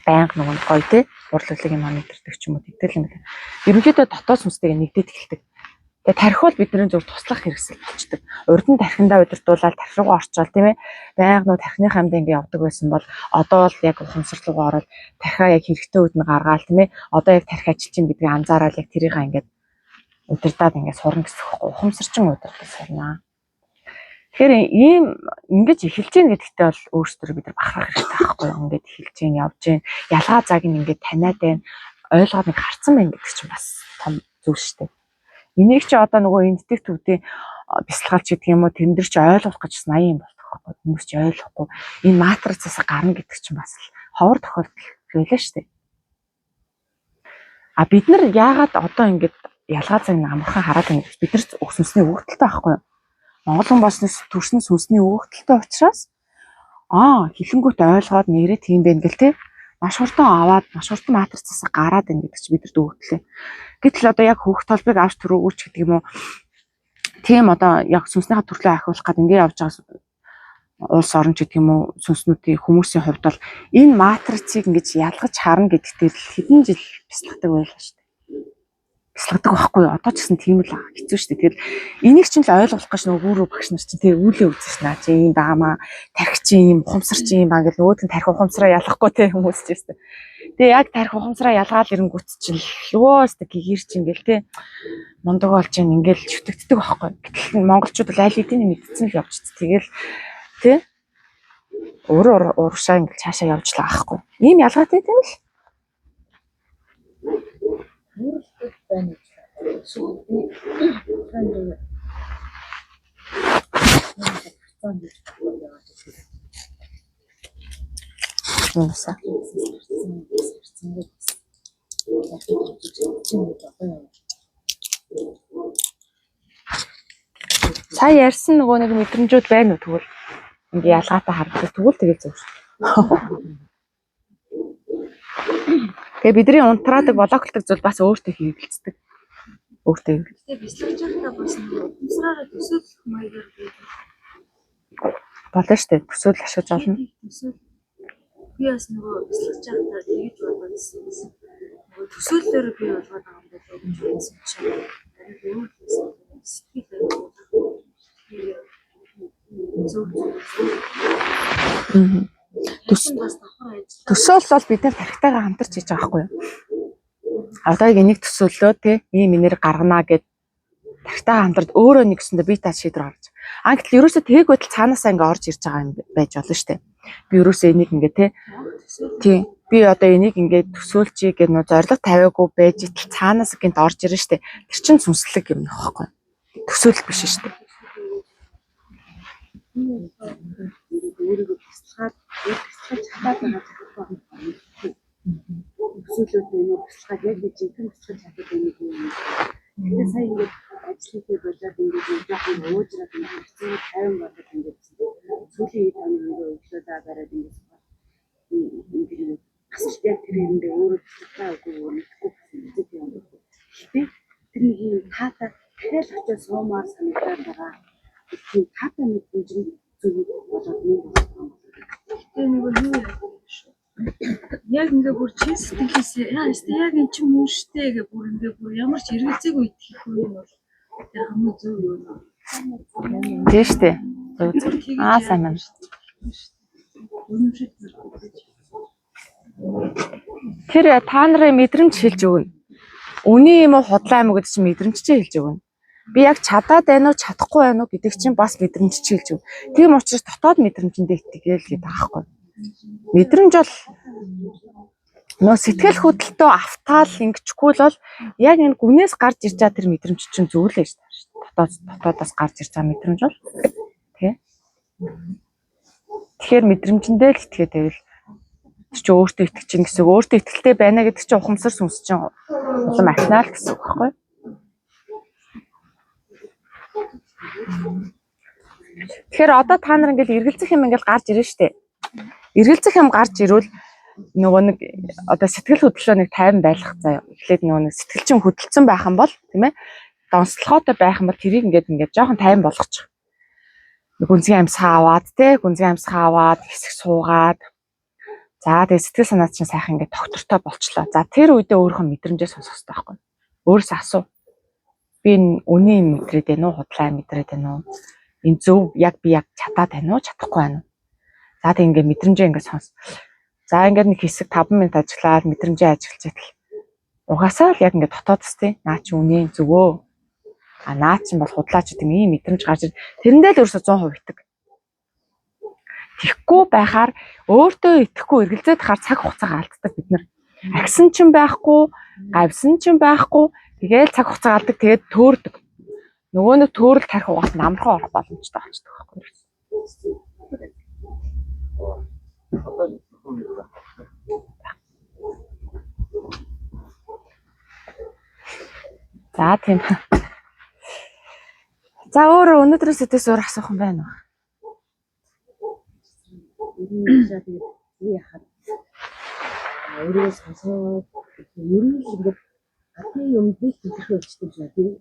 Speaker 1: Байнга нөгөө гоё те урлаглыг юм мэдэрдэг ч юм уу тэгтэл юм байна. Ерөнхийдөө дотоод сүнстэйгээ нэгдээд эхэлдэг. Тэгээ тархи бол бидний зөв туслах хэрэгсэл болчдөг. Урд нь тархиндаа удирдуулаад тархи руугаа орчвол тийм ээ. Байнга нөө тархины хамт ингээ явдаг байсан бол одоо л яг ухамсар руугаа ороод тархиа яг хэрэгтэй үед нь гаргаал тийм ээ. Одоо яг тархи ажил чинь гэдгийг анзаараад яг тэрийг ингээд удирдаад ингээ сурна гэсэн үг байхгүй. Ухамсарчин удирдах сурнаа. Тэгэхээр ийм ингэж эхэлж гин гэдэгтээ бол өөрсдөө бид нар бахарах хэрэгтэй байхгүй юу? Ингээд эхэлж гин явж гин ялгаа зааг нь ингээд таниад байна. Ойлгоод нэг харцсан байна гэдэг чинь бас том зүйл шүү дээ. Энийг чи одоо нөгөө энддэг төвдийн бясалгалч гэдэг юм уу тэрэн дээр чи ойлгох гэж 80 юм болдог байхгүй хүмүүс чи ойлгохгүй энэ матрицаас гарна гэдэг чинь бас ховор тохиолдол байлаа шүү дээ. Бид нар яагаад одоо ингэж ялгаа цаг амархан хараад байна гэж бид нар сүнсний өгөгдөлтэй байхгүй юу? Монгол хүн болсноос төрсөн сүнсний өгөгдөлтэй учраас хилэнгүүт ойлгоод нэрээ тийм байх гэл те маш хурдан аваад маш хурдан матрицаас гараад байна гэдэг чи бидэрт өгөгдлээ. Гэтэл одоо яг хөөх толбыг авч төрөөгөөч гэдэг юм уу. Тийм одоо яг сүнснийхаа төрлөө ахиулах гээд ингэ явж байгаа улс орн ч гэдэг юм уу сүнснүүдийн хүмүүсийн хувьд бол энэ матрицыг ингэж ялгаж харна гэдэгтээ хэдэн жил бяцлагдаг байлаа шүү дээ. Бяцлагдаг байхгүй юу? Одоо ч гэсэн тийм л хэцүү шүү дээ. Тэгэхээр энийг чинь л ойлгох гэж нөгөө гүрүү багш нар чинь тэгээ үүлээ үзсэн наа чи юм даамаа тархи чи юм ухамсар чи юм баа гэж нөгөөд нь тархи ухамсараа ялгахгүй те хүмүүс ч гэсэн. Тэгээ яг тархи ухамсараа ялгаал ирэнгүүт чинь лөөс тэ гэгэр чи ингээл те мундаг болж ин ингээл чүтгддэг байхгүй. Гэтэл монголчууд бол аль хэдийн мэдсэн л явж ц. Тэгэл те өөрөө урагшаа ингээл цаашаа явж л байгаа байхгүй. Ийм ялгаатай тийм л.
Speaker 2: Өөрөлдөж байна гэж сүлдээ хандаа.
Speaker 1: Юмсаа. Сая ярьсан нөгөө нэг мэдрэмжүүд байна уу тэгвэл ингээ ялгаатай харагдаж тэгвэл тэгэл зөв шүү. Тэгээ бидний унтраадаг блоколдог зүйл бас өөртөө хэрэгэлцдэг. Өөртөө.
Speaker 2: Тэгээ бяцлагч байхдаа бас ухамсараараа төсөөлөх маягаар
Speaker 1: болно шүү дээ. Төсөөл ашиглаж олно.
Speaker 2: Би бас нөгөө бяцлагч байхдаа тэгж бодсон юм. Нөгөө төсөөллөөр би болгоод байгаа юм болоо гэж бодсон чинь. Тэгээд юу гэсэн сэтгэл
Speaker 1: төсөөл бол бид нар тархитайгаа хамтарч хийж байгаа байхгүй юу? Одоо яг энийг төсөөллөө те ийм энерги гаргана гэд тархитайгаа хамтарч өөрөө нэг гэсэндээ би та шийдвэр гаргаж. Гэтэл ерөөсөө тэг байтал цаанаасаа ингээ орж ирж байгаа юм байж болно шүү дээ. Би ерөөсөө энийг ингээ те би одоо энийг ингээд төсөөлчихье гэх нөө зориг тавиагүй байж итл цаанаас гинт орж ирнэ штэ. Тэр чин сүнслэг юм нөхгүй. Төсөөлөл биш штэ.
Speaker 3: өөрийгөө туслахад чадаад байгаа чадвар байна. Төсөөлөд энэ туслахад яг жинхэнэ туслах чадвар байна гэх юм. Тэгээд сая ингээд ажлыг болоод ингээд жоохон уужраад ингээд хэцүү тайван болоод ингээд сүүлийн үед ингээд өглөөдөө бараад ингээд асуулт яг тэр юмдээ өөрөө туслахаа үгүй мэдхгүй зүйл юм. Гэтэ тэр нэг юм таата тэгэл очиж суумаар санагдаад байгаа. Тийм таата мэдрэмж нь зүйл болоод нэг
Speaker 2: Тэгээ нэг юу яах шүү. Яг ингээ бүр чи сэтгэлээсээ яг энэ ч юм уу штэ гэх бүр ингээ бүр ямар ч эргэлзээгүй итгэхгүй юм бол яг хамгийн зөв юм.
Speaker 1: Тийм штэ. Сайн байна. Тэр та нарын мэдрэмж хэлж өгнө. Үний юм уу худлаа юм уу гэдэг чинь мэдрэмж чинь хэлж өгнө. Би яг чадаад байна уу чадахгүй байна уу гэдэг чинь бас мэдрэмж чинь хэлж өгнө. Тийм учраас дотоод мэдрэмжэндээ итгээл гэдэг аахгүй. Мэдрэмж бол нөө сэтгэл хөдлөлтөө автаал ингэчгүй л бол яг энэ гүнээс гарч ирж байгаа тэр мэдрэмж чинь зөвлөө шүү дээ. Дотоодоос гарч ирж байгаа мэдрэмж бол тий. Тэгэхээр мэдрэмжэндээ л итгээ байвал чи өөртөө итгэж чинь гэсэн өөртөө итгэлтэй байна гэдэг чинь ухамсар сүнс чинь улам ахнаа л гэсэн үг байхгүй. Тэгэхээр одоо та нар ингээл эргэлзэх юм ингээл гарч ирнэ штэ. Эргэлзэх юм гарч ирвэл нөгөө нэг одоо сэтгэл хөдлөлөө нэг тайван байлгах заяа. Эхлээд нөгөө нэг сэтгэл чинь хөдөлсөн байх юм бол тийм ээ. Донслохоотой байх юм бол тэрийг ингээд жоохон тайван болгочих. Гүнзгий амьсгаа аваад тий гүнзгий амьсгаа аваад хэсэг суугаад за тэгээ сэтгэл санаа чинь сайхан ингээд доктортой болчлоо. За тэр үедээ өөрийнхөө мэдрэмжээ сонсох хэрэгтэй байхгүй. Өөрөөсөө асуу. Би энэ үний мэдрээд байна уу, худлаа мэдрээд байна уу? Энэ зөв яг би яг чадаад байна уу, чадахгүй байна уу? За тэг ингээд мэдрэмжээ ингээд сонс. За ингээд нэг хэсэг 5 минут ажиллаад мэдрэмжээ ажиглаж идэл. Угаасаа л яг ингээд дотоодс тий наа чи үний зөвөө. А наа чи бол худлаач гэдэг ийм мэдрэмж гарч ир. Тэрэндээ л ерөөсө 100% итэг. Тихгүй байхаар өөртөө итгэхгүй эргэлзээд хаар цаг хугацаа алддаг бид нар. Агсан ч байхгүй, гавсан ч байхгүй. Тэгээл цаг хугацаа алдаг тэгээд төөрдөг. Нөгөө нэг төөрөл тарих угаас намрахаа орох боломжтой болчихдог байхгүй юу? За тийм. За өөрөө өнөөдрөөс өдөөс өөр асуух юм байна уу?
Speaker 3: өөрөөс асуу ер нь л ингээд гадны юмд их хэлэх болчихсон байна тийм.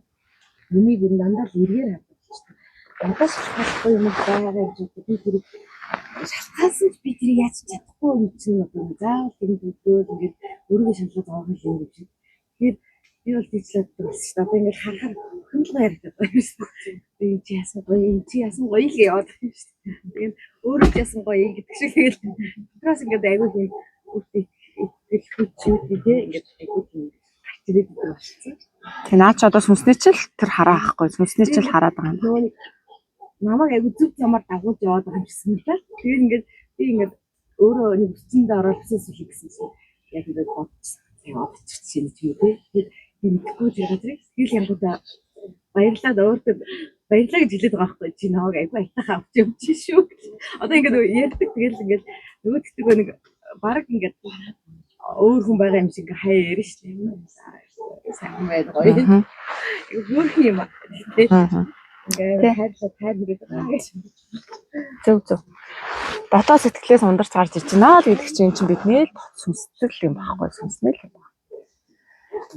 Speaker 3: Юмыг ер нь дандаа л эргээр хадгалж байна. Надаас болохгүй юм байгаа гэж би тэрийг шалтгаалсан ч би тэрийг яаж чадахгүй юм чинь одоо заавал энэ бүдөөд ингээд өөрийгөө шалгаж авах юм гэж. Тэгэхээр би бол тийчлээд болсон шүү дээ. Одоо ингээд харахаар хөндлөө яригдаад байна шүү дээ. Би чи яасан гоё юм чи яасан гоё л яваад байна шүү дээ. Тэгээд өөрөө ч яасан гоё юм гэдэг шиг тэгэл тэрээс ингээд айгүй юм үртэй хэлхүүчүүдээ ингээд айгүй юм гачрээд болсон.
Speaker 1: Тэг наа чи одоо сүнсний чил тэр хараа ахгүй сүнсний чил хараад байгаа юм.
Speaker 3: Намайг айгүй зүг замаар дагуулж яваад байгаа юм шиг л байна. Тэгээд ингээд би ингээд өөрөө нэг хүчиндээ ороод процесс хийх гэсэн чинь яг ингээд бодчихсон. Тэгээд одчихсан юм тийм үү. Тэгээд би мэдгүй тэр газрыг сэтгэл янгуудаа баярлаад өөртөө баярлаа гэж хэлээд байгаа байхгүй чи намайг айгүй айтайхан авч юм чи шүү. Одоо ингээд ярьдаг тэгэл ингээд нөгөөддөг нэг баг ингээд өөр хүн байгаа юм шиг хай ярина шүү дээ. Сайн байна гоё. Юу юм бэ? Ингээд хайрлаа тайрнгээд байгаа гэж.
Speaker 1: Зөв. Дотоод сэтгэлээс ундарч гарч ирж байна л гэдэг чинь бидний л сүнслэл юм байхгүй сүнснэл юм байна.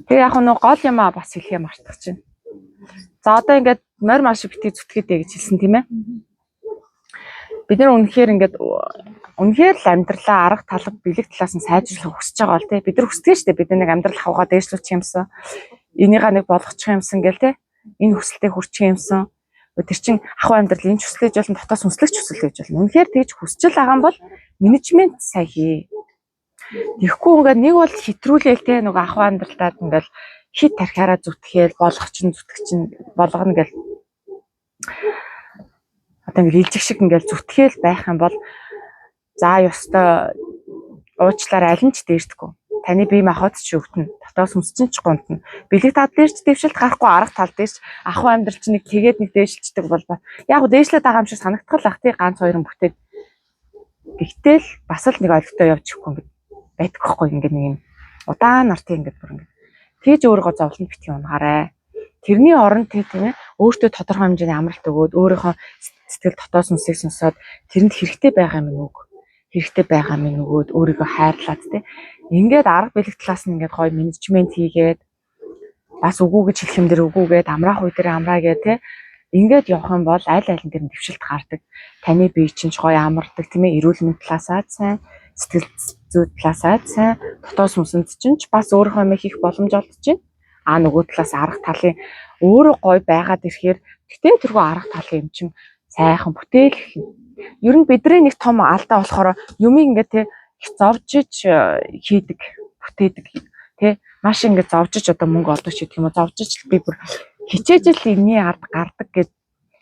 Speaker 1: Тэгээ яг нэг гол юм а бас хэлхээ мартах чинь. За одоо ингээд морь маш битгий зүтгээдэй гэж хэлсэн тийм ээ. Бид нар үнэхээр л амьдралаа арга талб бэлэг талаас нь сайжруулах хүсэж байгаа бол тий бид нар хүсдэг шүү дээ бид нэг амьдрал хавгаа дээшлүүлчих юмсан энийгээ нэг болгочих юмсан гэл тий энэ хүсэлтэд хүрчих юмсан тэр чин ахуй амьдрал энэ хүслэж болно дотоод сүнслэгч хүсэл гэж болно үнэхээр тэгж хүсчил байгаа юм бол менежмент сайн хий тэгэхгүй ингээд нэг бол хитрүүлээл тий нөгөө ахуй амьдралдаад ингээд хит тархиараа зүтгэхэл болгох чинь болгоно гэл одоо ингээд илжих шиг ингээд зүтгэхэл байх юм бол за ёстой уучлаарай аль нь ч дээрдэхгүй. Таны бие махбод ч өгдөн. Дотоос хүмсчин ч гунтна. Бэлэг тал дээр ч дэвшилт гарахгүй арга тал дээр ч ахуй амьдрал чинь нэг тэгээд нэг дээшилчдэг бол яг гоо дээшлээд байгаа юм шиг санагдтал ах тий ганц хоёр нь бүтээд. Гэхдээ л бас л нэг ойлгохтой явж ихгүй ингээд байдаг байхгүй ингээд нэг юм удаан нартын ингээд бүр ингээд тэгж өөрийгөө зовлонд битгий унгаарай. Тэрний оронд тийм ээ өөртөө тодорхой хэмжээний амралт өгөөд өөрийнхөө сэтгэл дотоос нүсийг сонсоод тэрэнд хэрэгтэй байгаа юм үг. Хэрэгтэй байгаа минь нөгөөд өөрийгөө хайрлаад тий. Ингээд арга бэлэг талаас нь ингээд гоё менежмент хийгээд бас үгүй гэж хэлэх юм дээр үгүйгээд амраах үе дээр амраагээ тий. Ингээд явах юм бол аль алин дээр дэвшилт гардаг. Таны бие чинь ч гоё амардаг тийм ээ. Эрүүл мэнд талаасаа сайн, сэтгэл зүй талаасаа сайн, дотоос хүнсэнд чинь ч бас өөрийнхөө юм хийх боломж олдож байна. Нөгөө талаас арга талын өөрөө гоё байгаад ирэхээр гэтээ тэргүй арга талын юм чинь сайхан бүтээл. Ер нь бидний нэг том алдаа болохоор юмыг ингээд те зовжиж хийдэг, бүтээдэг те маш ингээд зовжиж одоо мөнгө олдож хийдэг юм уу зовжиж би бүр хичээж л энэний ард гардаг гэд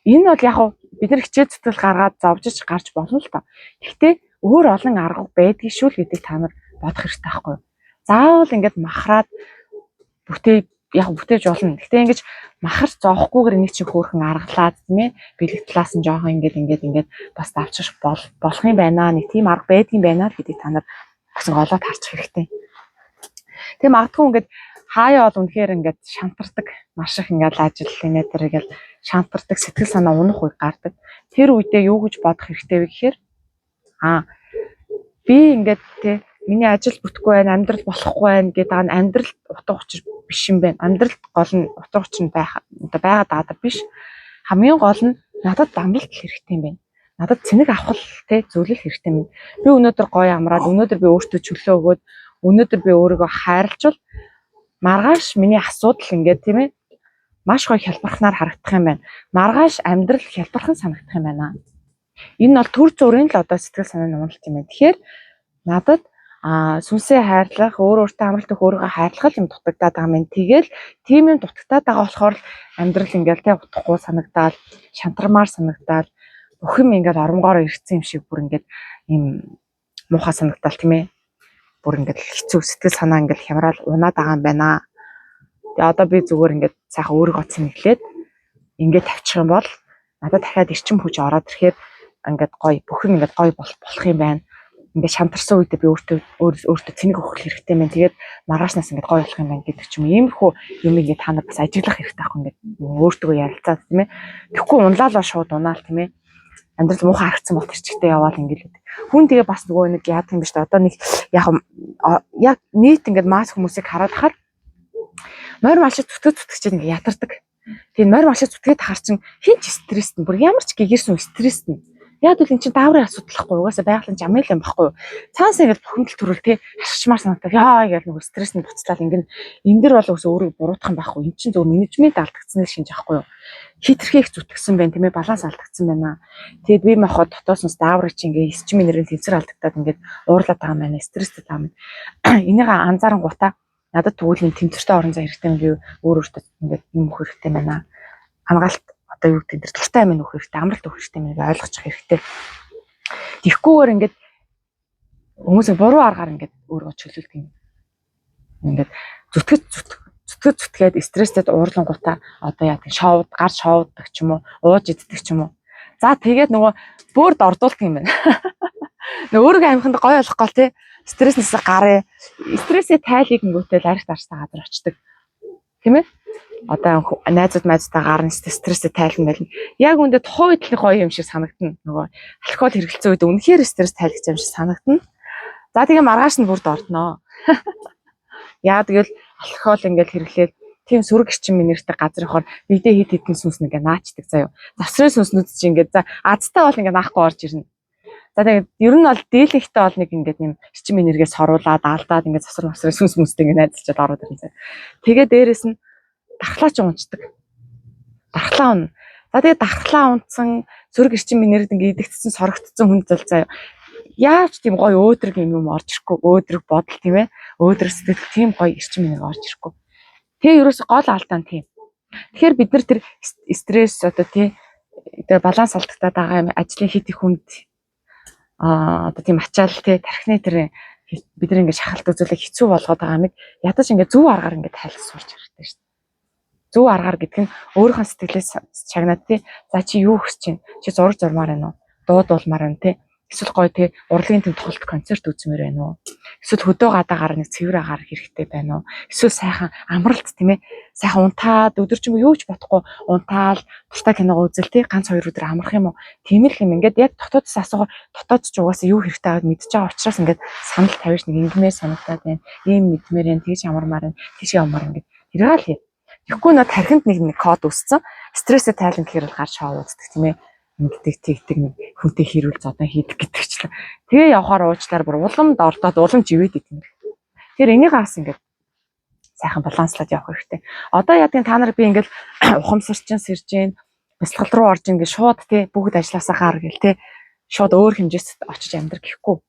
Speaker 1: энэ бол яг бид нар хичээж зүтгэл гаргаад зовжиж гарч болно л та. Гэхдээ өөр олон арга байдгийг шүү л гэдгийг та нар бодох хэрэгтэй байхгүй юу? Заавал ингээд махраад бүтээж болно. Гэхдээ ингэж махарч зоохгүйгээр нэг чинь хөөрхөн аргалаад тийм ээ бэлэг талаас нь жоохон ингээд бас давчих болох юм байна. Нэг тийм арга байдгийн байна л гэдгийг та нар бас олоод харчих хэрэгтэй. Тэгээ магадгүй ингээд хаяа бол үнэхээр ингээд шантардаг маш их ингээд ажил инээдэр ингээд шантардаг сэтгэл санаа унах үе гардаг. Тэр үедээ юу гэж бодох хэрэгтэй вэ гэхээр би ингээд тий миний ажил бүтэхгүй байна, амьдрал болохгүй байна гэдэг нь амьдралд утга учир биш юм байна. Амьдралд гол нь утга учир нь байгаа даа биш. Хамгийн гол нь надад дамлалт хэрэгтэй юм байна. Надад цэник авах те зөвлөл хэрэгтэй юм. Би өнөөдөр гоё амраад, өнөөдөр би өөртөө чөлөө өгөөд, өнөөдөр би өөрийгөө хайрлжвал маргааш миний асуудал ингээд тийм ээ маш гоё хялбархнаар харагдах юм байна. Маргааш амьдрал хялбархан санагдах юм байна. Энэ бол төр зүрийн л одоо сэтгэл санааны уналт юм байна. Тэгэхээр надад сүнсээ хайрлах, өөртөө амралт өгөх, өөрийгөө хайрлах юм дутагдаад байгаа юм. Тэгэл тийм юм дутагдаад байгаа болохоор амьдрал ингээл тэ утахгүй санагдаад, шантармаар санагдаад, бүх юм ингээл оронгоор ирсэн юм шиг бүр ингээд юм муухай санагдал тийм ээ. Бүр ингээд хэцүү сэтгэл санаа ингээл хямрал унаад байгаа юм байна. Тэгээ одоо би зүгээр ингээд сайхан өөрийгөө цэнэглээд ингээд тавьчих юм бол надад дахиад эрчим хүч ороод ирэхээр ингээд гоё бүх юм ингээд гоё болох юм байна. Ингээд шантарсан үедээ би өөртөө цэник өгөх хэрэгтэй юм. Тэгээд маргаашнаас ингээд гоё болох юм байна гэдэг ч юм. Иймэрхүү юм ингээд та нар бас ажиглах хэрэгтэй байхгүй ингээд өөртөө ярилцаад тийм ээ. Тэгэхгүй унлаалаа шууд унаал тийм ээ. Амьдрал муухай харагдсан бол тэрчгтэй яваал ингээд л. Хүн тэгээ бас нөгөө нэг яадаг юм биш үү? Одоо нэг яг нийт ингээд масс хүмүүсийг хараад хахад морь малшид зүтгэж ингээд ятардаг. Тэгээд морь малшид зүтгээд тахаар чин хин ч стресст нь бүр ямар ч гэгэрсэн стресст нь. Яг л эн чинь дааврын асуудалхгүй угаасаа байгалийн жамил юм баггүй юу. Цаанаас ингээд бухимдал төрөл тий хашгичмаар санагдав. Яа гэж нөгөө стресс нь буцлал ингээд энэ дэр бол өсөө өөрийгөө буруутгах юм байхгүй. Эн чинь зөв менежмент алдагдсан л шинж байхгүй юу. Хитрхийх зүтгэсэн байна тийм ээ баланс алдагдсан байна. Тэгээд би махад дотоосноос дааврыг чи ингээд эсчмийн нэрийн тэнцэр алдагдаад ингээд уурлаад байгаа юм байна. Стресстэй байгаа юм. Энийг анзаарангуудаа надад тэгвэл энэ тэмцэртэй орон зай хэрэгтэй юм би өөртөө ингээд юм өгөх хэрэгтэй байна. Хамгаалт одоо юу гэдэг дуртай амин өгөх хэрэгтэй, амралт өгөх хэрэгтэй мэй ойлгочих хэрэгтэй. Тэгхгүйгээр ингээд хүмүүсээ буруу аргаар ингээд өөрийгөө чөлөөлдөг юм. Ингээд зүтгээд стресстэд уурлангуудаа одоо яа гэх шоуд, гар шоуддаг ч юм уу, ууж иддэг ч юм уу. За тэгээд нөгөө бөөрд ордуулдаг юм байна. Нөгөө өөрийгөө амиханд гоё болох гол тий стресснээс гараа. Стрессээ тайлыг нөгөөтэй аригт арсаа газар очдөг. Тийм ээ? Одоо найзууд майзтайгаа гарна стрессээ тайлан байлна. Яг үндэ тухайн үед л гоё юм шиг санагдана. Нөгөө алкогол хэрэглэсэн үед үнэхээр стресс тайлгч юм шиг санагдана. За тэгээ маргааш нь бүрд ордноо. Яа тэгэл алкогол ингээл хэрэглээд тийм сөрөг гिचэн минертэй газар ихоор бидээ хит хитэн сүнс нэгэ наачдаг заяа. Завсрын сүнснүүд чинь ингээд за азтай бол ингээд наахгүй орж ирнэ. За тэгээд ер нь бол дийлэхтэй бол нэг ингээд юм гिचэн минергээс соруулаад алдаад ингээд завсрын сүнс мүстэй ингээд найзалчаад ороод ирнэ заяа. Тэгээ дээрэс нь дархлаач унцдаг. Дархлаа унна. За тэгээ дархлаа унтсан сөрөг гिचэн минерд ингээд идэгдсэн сорогдсон хүн зал заяа. Яаж тийм гоё өөдрөг юм орж ирэхгүй өөдрөг бодол тийм ээ өөдрөг сэтгэл тийм гоё эрчим минер орж ирэхгүй тэгээ ерөөсө гол алдаа нь тийм тэгэхээр бид нар тэр стресс одоо тий тэр баланс алдагдаад байгаа юм ажлын хит их хүнд одоо тийм ачаал тий тархины тэр бид нар ингээд шахалт үзүүлэх хэцүү болгоод байгаа юмыг ядаж ингээд зөв аргаар ингээд тайлах сурч хэрэгтэй шүү дээ. Зөв аргаар гэдэг нь өөрийнхөө сэтгэлээс чагнаад тий. За чи юу хүсэж байна? Чи зураг зурмаар байна уу? Дуудуулмаар байна тий. Эсвэл гоё тий урлагийн төв тоглолт концерт үзмээр байна уу? Эсвэл хөдөө гадаагаар нэг цэвэр агаар хэрэгтэй байна уу? Эсвэл сайхан амралт тийм ээ. Сайхан унтаад өдөржингөө юу ч бодохгүй унтаал дуртай киногоо үзэл тий ганц 2 өдөр амрах юм уу? Тийм л юм ингээд яг дотоодос асуугаар дотоод ч угаасаа юу хэрэгтэй байгааг мэдчихэж байгаа учраас ингээд санал тавьж нэг ингэмээр санагдаад байна. Ийм мэдмээр байна. Тэгж амармаар байна. Тийш явмаар ингээд тэргээ л хий. Тэгэхгүй нөө тархинд нэг код үүссэн. Стрессээ тайлан гэхээр бол гар шоу ууддаг тийм ээ. Ингэдэг тэгдэг нэг хүнтэй хэрүүл зодон хийдэг гэдэг ч л. Тэгээ явахаар уучлаар бүр уламд ордоод улам живээд идэв юм. Тэгэхээр энийг бас ингээд сайхан баланслаад явах хэрэгтэй. Одоо яа тийм та нар би ингээд ухамсарчин сэрж гин бясалгал руу орж ингээд шууд тий бүгд ажилласаа хаар гэл тий шууд өөр хэмжээс очиж амьдрах гэхгүй.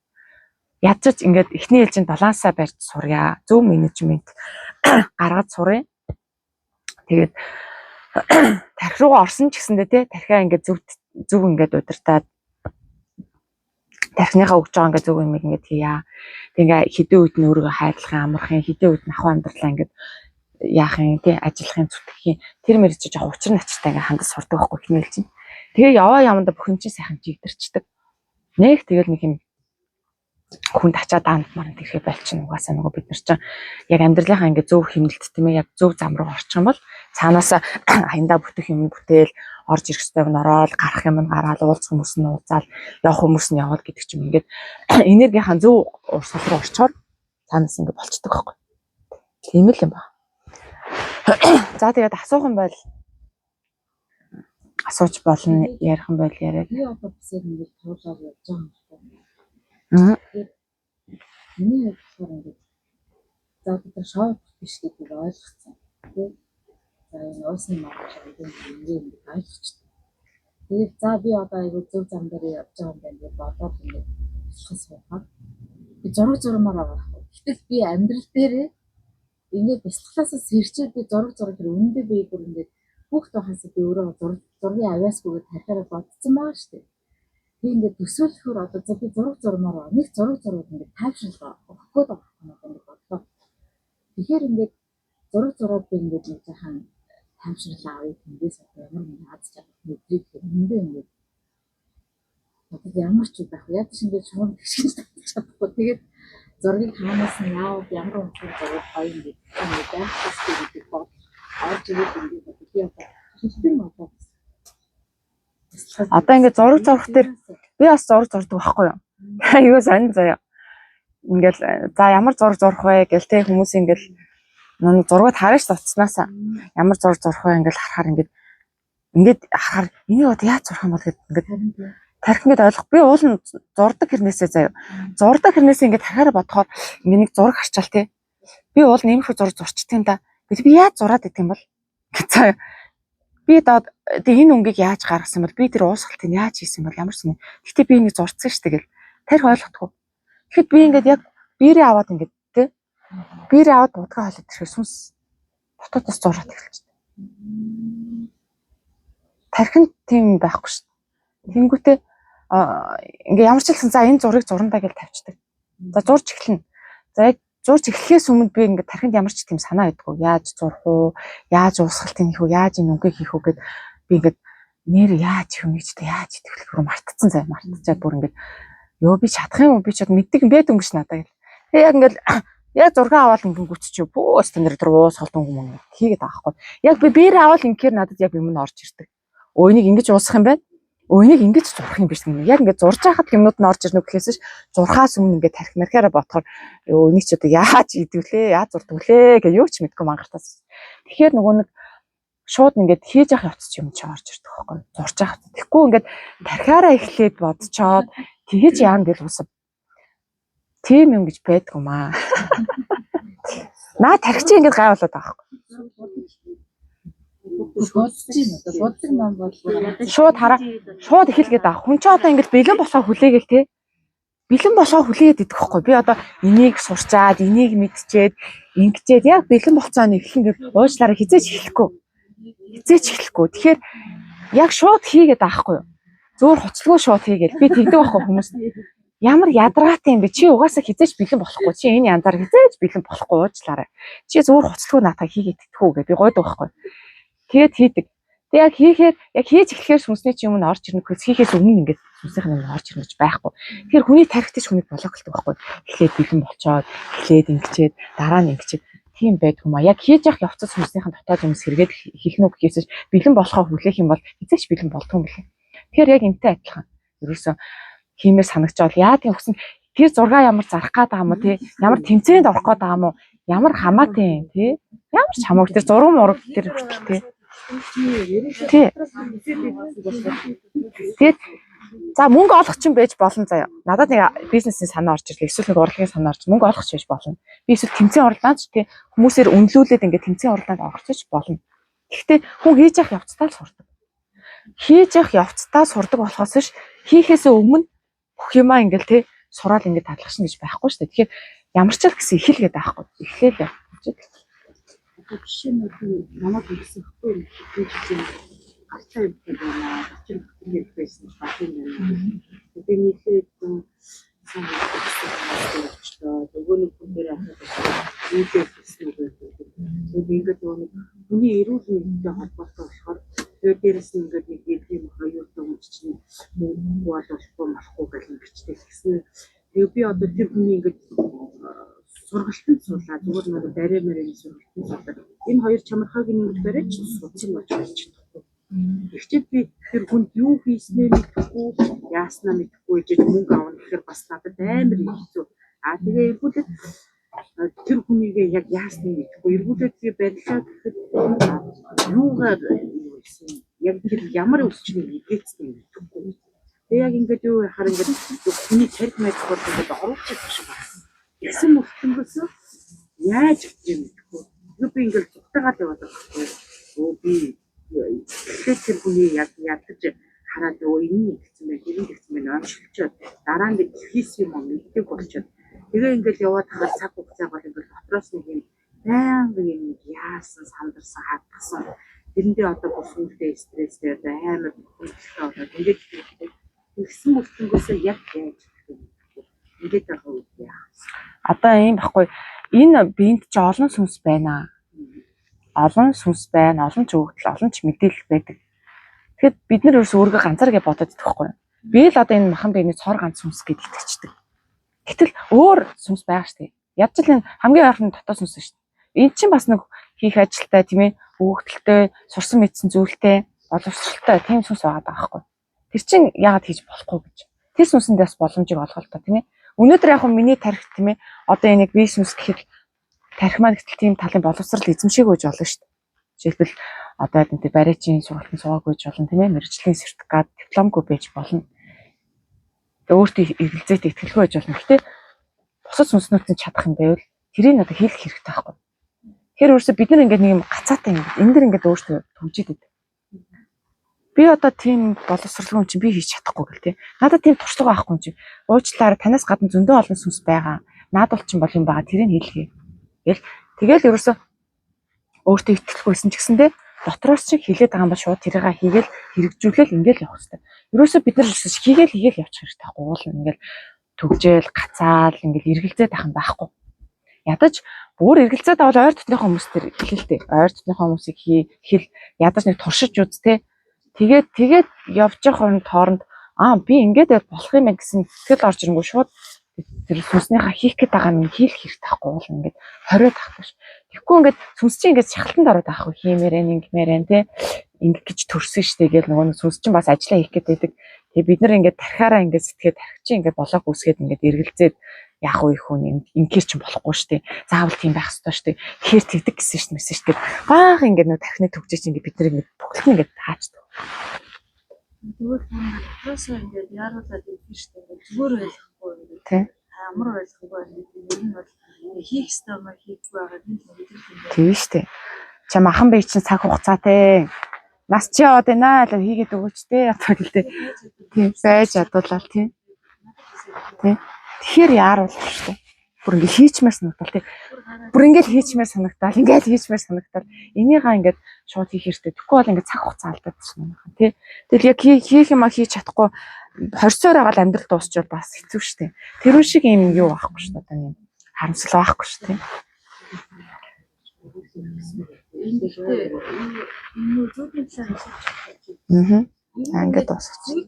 Speaker 1: Ядаж ингээд эхний ээлжинд балансаа барьж сурья. Зөв менежмент гаргаж суръя. Тэгээд тархи руу орсон ч гэсэндээ тий тархиа ингээд зөв ингээд удирдаад тархиныхаа өгж байгаа ингээд зөв юм ингээд хийя. Тэгээ хэдэн үед нь өөрийгөө хайрлахын амархын хэдэн үед нь ахуй амьдралаа ингээд яахын тий ажиллахын зүтгэхийн тэр мэрэж жоох учир начтай ингээд хангаж сурдаг байхгүй хинээл чинь. Тэгээ яваа яманда бүх юм чинь сайхан жигдэрчдэг. Нэг тэгэл нэг юм хүнд ачаад даандмаар тэрхээ болчихно угаасаа нөгөө бид нар чинь яг амьдралынхаа ингээд зөв хэмнэлт тийм ээ яг зөв зам руу орчих юм бол цаанаасаа хаяндаа бүтэх юм бүтээл орж ирэх ёстой юм ороод гарах юм гараад уулзах хүмүүс нь уулзаал явах хүмүүс нь яваад гэдэг ч юм ингээд энергийнхаа зөв урсгал руу орчоор цаанаас ингээд болцдог байхгүй. Тийм л юм ба. За тэгээд асуух юм бол асууж болно ярих юм бол яриад.
Speaker 3: Би одоо бас яг ингээд туулаад явж байгаа юм байна. Миний болохоор ингээд за бид шоу биш гэдгийг ойлгоцсон. Тэгээд за энэ уусны маргааш ингээд ойлгочтой. Тэгээд за би одоо айгүй зөв зам дээр явж байгаа юм байна гэж бодоод ингээд бэлхээс суугаад би зурмаар авах. Гэтэл би амьдрал дээрээ ингээд бэлхлаасаа сэрчээд би зураг тэр үнэндээ би бүр ингээд бүх тохиолдолд би өөрөө зургийн авьяасгүйгээр тарихаараа бодсон байгаа шүү дээ. Би ингээд төсөөлөхөөр одоо би зураг зурмаар байна. Нэг зураг ингээд тайвшруулах өгөх гээд байгаа юм байна бодлоо. Тэгэхээр ингээд зураг би ингээд нэг жоохон тайвшруулаа авъя гэндээс ямар нэг аз жаргал мэдрийг хүндээ ингээд одоо ямар ч байх яг ч ингээд шуурм тэгшиж чадахгүй. Тэгээд зургийг хаанаас нь яав ямар үнэхээр зураг гоё ингээд байх хэрэгтэй гэдэг бод орж ирээд ингээд би одоо хэлбэр одоо
Speaker 1: ингээд зураг зурх дээр би бас зураг зурдаг байхгүй юу? Айгуу сонь заяа. Ингээл за ямар зураг зурх вэ гэл те хүмүүс ингээл нэг зураг хараач цуцснаасаа ямар зураг зурх вэ ингээл харахаар ингээд харахаар энийг одоо яаж зурх юм бол гэд ингээд тарих ингээд ойлгох. Би уул нь зурдаг хэрнээсээ заяа. Зурдаг хэрнээсээ ингээд тарихаараа бодохоор ингээд нэг зураг харчаал те. Би уул нь иймэрхүү зураг зурчдаг юм да. Би яаж зураад идэх юм бол заяа. Би одоо энэ өнгийг яаж гаргасан бол би тэр уусгалтыг яаж хийсэн бол ямар ч юм. Гэтэ би энийг зурцсан шүү дээ гэл. Тарих ойлгохгүй. Тэгэхэд би ингээд яг биерээ аваад ингээд тэ. Биерээ аваад будгаа холоод ирэхээр сүнс дотоодос зураад эхэлчихсэн. Тархинд тийм байхгүй шүү дээ. Тэнгүүтээ ингээд ямар ч хэлсэн за энэ зургийг зурандаа гэж тавьчихдаг. За зурж эхэлнэ. За яг зурж эхлэхээс өмнө би ингээд тархинд ямар ч тийм санаа байдгүй. Яаж зурх уу? Яаж уусгалтыг хийх үү? Яаж энэ өнгийг хийх үү гэд би ингээд нэр яаж хийх вэ гэж яаж итгэх вэ мартцсан заяа. Мартцаад бүр ингээд ёо би чадах юм уу? Би ч мэддэг юм байд өнгөш надаа гэл. Тэгээ яг ингээд яг зураг аваад ингээд гүтчихв. Бөөс тэнэр дээр уусгалт өнгө хийгээд байгаа хгүй. Яг би биерээ аваад ингээр надад яг юм нь орж ирдэг. Өөнийг ингэж уусгах юм байна. Өөнийг ингэж зурх юм биш гэнэ. Яг ингээд зурж байхад юмнууд нь орж ирнэ гэхээс зурхаас өмнө ингээд тарих маркаараа бодохоор өөнийг ч одоо яаж идэвлээ, яаж зурдаг вүлээ гэж юу ч мэдгүй мангартаас. Тэгэхээр нөгөө нэг шууд ингээд хийж явах явц юм чи орж ирдэг байхгүй. Зурж явах. Тэгэхгүй ингээд тарихаараа эхлээд бодцоод тэгэж яан гэл усав. Тийм юм гэж байдгүй маа. Наа тарих чи ингээд гай болоод байгаа байхгүй.
Speaker 3: Боддог ном бол
Speaker 1: шууд хараа шууд эхэлгээд байгаа. Хүн ч одоо ингээд бэлэн босоо хүлээгээл те. Бэлэн босоо хүлээгээд идэх байхгүй. Би одоо энийг сурчаад, энийг мэдчихэд, ингэчээд яг бэлэн болцоо нь эхлэн ингээд уучлаараа хизээч эхлэхгүй. Тэгэхээр яг шууд хийгээд байгаа байхгүй юу? Зөөр хуцлгүй шууд хийгээл. Би тэгдэг байхгүй хүмүүс. ямар ядаргаатай юм бэ? Чи угаасаа хизээч бэлэн болохгүй. Чи энэ янзаар хизээч бэлэн болохгүй уучлаарай. Чи зүгээр хуцлгүй наатаа хийгээд итгэхүү гэдэг би гойдог байхгүй. Тэгээд хийдэг. Тэг яг хийхээр яг хийж эхлэхээр сүнсний чи юм нь орж ирнэ гэхээс хийхээс өмнө ингээд сүнсийнх нь орж ирнэ гэж байхгүй. Тэгэхээр хүний тархитч хүний блоколдог байхгүй. Эхлээд бэлэн болчоод, эхлээд ингэчээд, дараа нь ингэчээд тийм байдаг юм а. Яг хийж явах явцад сүнснийхэн дотоод юмс хэрэгэд хийх нүг гэхээс бэлэн болохоо хүлээх юм бол эцэгч бэлэн болдгоо юм билээ. Тэгэхээр яг энтэй адилхан. Ерөөсөө хиймээр санагчаал яа тийм өгсөн тэр 6 ямар зарах гээд байгаа юм уу тий? Ямар тэмцээнд орох гээд байгаа юм уу? Ямар хамаатай тий? Ямар ч хамаагүй тэр зураг мураг тэр хүртэл тий. Тэгээд за мөнгө олох ч юм байж болно заяа. Надад нэг бизнесийн санаа орж ирлээ. Эсвэл нэг урлагийн санаа орж мөнгө олох ч байж болно. Би эсвэл тэмцээн уралдаанд ч тий хүмүүсээр үнэлүүлээд ингээд тэмцээн уралдаанд орох ч болно. Гэхдээ хүн хийж явах явцдаа л сурдаг. Хийж явах явцдаа сурдаг болохоос биш хийхээс өмнө бүх юмаа ингээл тий сураад ингээд тадлахшна гэж байхгүй шүү дээ. Тэгэхээр ямар ч л гэсэн эхэлгээд байхгүй. Эхлээл.
Speaker 3: Жишээ нь намайг хэлсэн хгүй юм гарцаа юм байна. Очин хэлэх байсан баг юм байна. Би нийлээд сайн нөгөө нэг хүн дээр ахад үүдэг гэсэн үг байдаг. Тэгээд ингээд нөгөө хүний эрүүл мэндтэй холбоотой болохоор тэгээд дээрэс нь ингээд нэг юм хоёртой хүн чинь мөнгө болохгүй болохгүй гэж бичдэг гэсэн. Тэгээд би одоо тэр хүний ингээд сургалтанд суулаа зүгээр нэг дараа мэрийн сургалтанд суулаа. Энэ хоёр чамархаг ингэж бариач суцсан болж байж чадахгүй. Эхчээд би тэр хүнд юу хийснээ мэдэхгүй, яаснаа мэдэхгүй гэж мөнгө авах гэхээр бас надад амар хэцүү. Тэгээ эргүүлээд тэр хүнийг яг яаснаа мэдэхгүй. Эргүүлээд би барилаа гэхэд юугаар яг тэр ямар өвчнийг игээцтэй мэдэхгүй. Тэгээ яг ингээд юу хараа ингээд хүний тарих мэд бол ингээд оруулчих шиг байна. Гэсэн мөртөнгөөс яаж гэж мэдэхгүй. Би ингээд зүгтаагаад яваад байгаа. Би тэр хүний яг ядаж хараад энэ гэсэн байх, энэ гэсэн байх онцлчоод дараа нь хийсэн юм мэддэг болчиход. Тэгээ ингээд яваад хахад цаг хугацаа бол ингээд дотроос нэг юм байнгын юм яасан сандарсан хатгсан. Тэрэндээ одоо бүсгүйтэй стресстэй амар хөлтэй болоод ингээд тэгсэн мөртөнгөөс яг яаж ингээд байгаа юм яа.
Speaker 1: Одоо ийм баггүй энэ биед ч олон сүнс байна. Олон сүнс байна, олон ч өгдөл, олон ч мэдээлэл байдаг. Тэгэхэд бид нар ерөөсөө өөрийгөө ганцаараа гэж бодоод идэх байхгүй. Би л одоо энэ махан биений цор ганц сүнс гэж итгэждэг. Гэтэл өөр сүнс байгаа шүү дээ. Ядч л энэ хамгийн ойрхон дотоод сүнс шүү дээ. Энд чинь бас нэг хийх ажилтай тийм ээ, өгдөлтэй, сурсан мэдсэн зүйлтэй, боловсралтай тийм сүнс байгаа байхгүй. Тэр чинь яагаад хийж болохгүй гэж. Тэр сүнсэндээ бас боломжийг олгоо л та тийм ээ. Өнөөдөр яг миний тарих тийм ээ. Одоо энийг бие сүнс гэхэд тарих маань гэтэл тийм талын боловсрал эзэмшээг гэж болно шүү дээ. Жишээлбэл одоо энэ бариачийн сургалтын суугаагүй гэж болно тийм ээ. Мэргэжлийн сертификат, дипломгүй байж болно. Тэгээ өөртөө эргэлзээтэй ихтгэлгүй байж болно. Гэхдээ бусад сүнснүүдийн чадах юм байвал тэрийг надад хийх хэрэгтэй байхгүй. Тэгэхээр өөрөөсөө бид нар ингээд нэг юм гацаатай ингээд энэ дэр ингээд өөртөө төвжээд байдаг. Би одоо тийм боловсралгүй юм чинь би хийж чадахгүй гэл тий. Надад тийм туршлага байхгүй юм чинь. Уучлаарай танаас гадна зөндөө олон сүнс байгаа. Наадвал чинь бол юм байгаа. Тэрийг хэлхий. Тэгэл ерөөсөө өөртөө итгэлгүйсэн ч гэсэндээ дотроос чинь хилээд байгаа юм ба шууд тэрийг хийгээл хэрэгжүүлээл ингээл явах хэрэгтэй. Ерөөсөө бид нар хийгээл явчих хэрэгтэй байхгүй. Уул ингээл төгжээл гацаал ингээл эргэлзээд байх юм байхгүй. Ядаж бүр эргэлзээд авал ойр дотныхоо хүмүүс төр хэлэлтэй. Ойр дотныхоо хүмүүсийг хэл ядаж нэг туршиж үз тэ. Тэгээд явж явах хооронд би ингээд болох юм байна гэсэн итгэл орж ирэнгүү шууд тэр сүнснийхаа хийх гээд байгаа нь хийх хэрэгтэй байхгүй бол ингээд хориод авахгүй ш. Тэгэхгүй ингээд сүнс чинь ингээд шахалтанд ороод авахгүй хиймээрэн ингэмээрэн те ингээд гэж төрсөн штэ гэл нөгөө сүнс чинь бас ажиллаа хийх гээд байдаг. Тэгээ бид нар ингээд тархаараа ингээд сэтгэхэд тархи чинь ингээд болоог үсгээд ингээд эргэлзээд яах вэ их хүн ингээр чинь болохгүй штэ. Заавал тийм байх ёстой штэ. Тэгэхээр тэгдэг гэсэн штэ мэсэн штэ. Баах ингээд нөгөө тархины төгжиж ингээд бид нар ингээд бүхэлд нь ингээд таачдаг.
Speaker 2: Тэгвэл хараасаа ингээд яаруулаад ирэх штэ. Зүгээр байхгүй ингээд
Speaker 1: тий.
Speaker 2: Амар ойлгохгүй ер нь бол хийх ёстой юм хийхгүй байгаа юм хэлдэг.
Speaker 1: Тийм штэ. Чам ахан бие чинь цаг хугацаатай. Нас чи яваад байна л хийгээд өгөөч те одоо гэлтэй. Тийм байж ядуулаад тийм. Тий. Тэгэхээр яаруулах штэ. Бүр ингээд хийчмээр санагдал тий. Бүр ингээд хийчмээр санагдал, ингээд хийчмээр санагдал. Энийгаа ингээд шууд хийх хэрэгтэй. Тэгэхгүй бол ингээд цаг хугацаа алдаад байна тий. Тэгэл яг хийх юм хийж чадахгүй хорцоор байгаа амьдрал дуусчвал бас хэцүү шүү дээ. Тэр шиг юм юу байхгүй шүү дээ. Одоо юм харамсал байхгүй шүү дээ.
Speaker 2: Энэ гэхдээ энэ зүүнний талаар хэлж
Speaker 1: Аа. Ингээд дуусчих.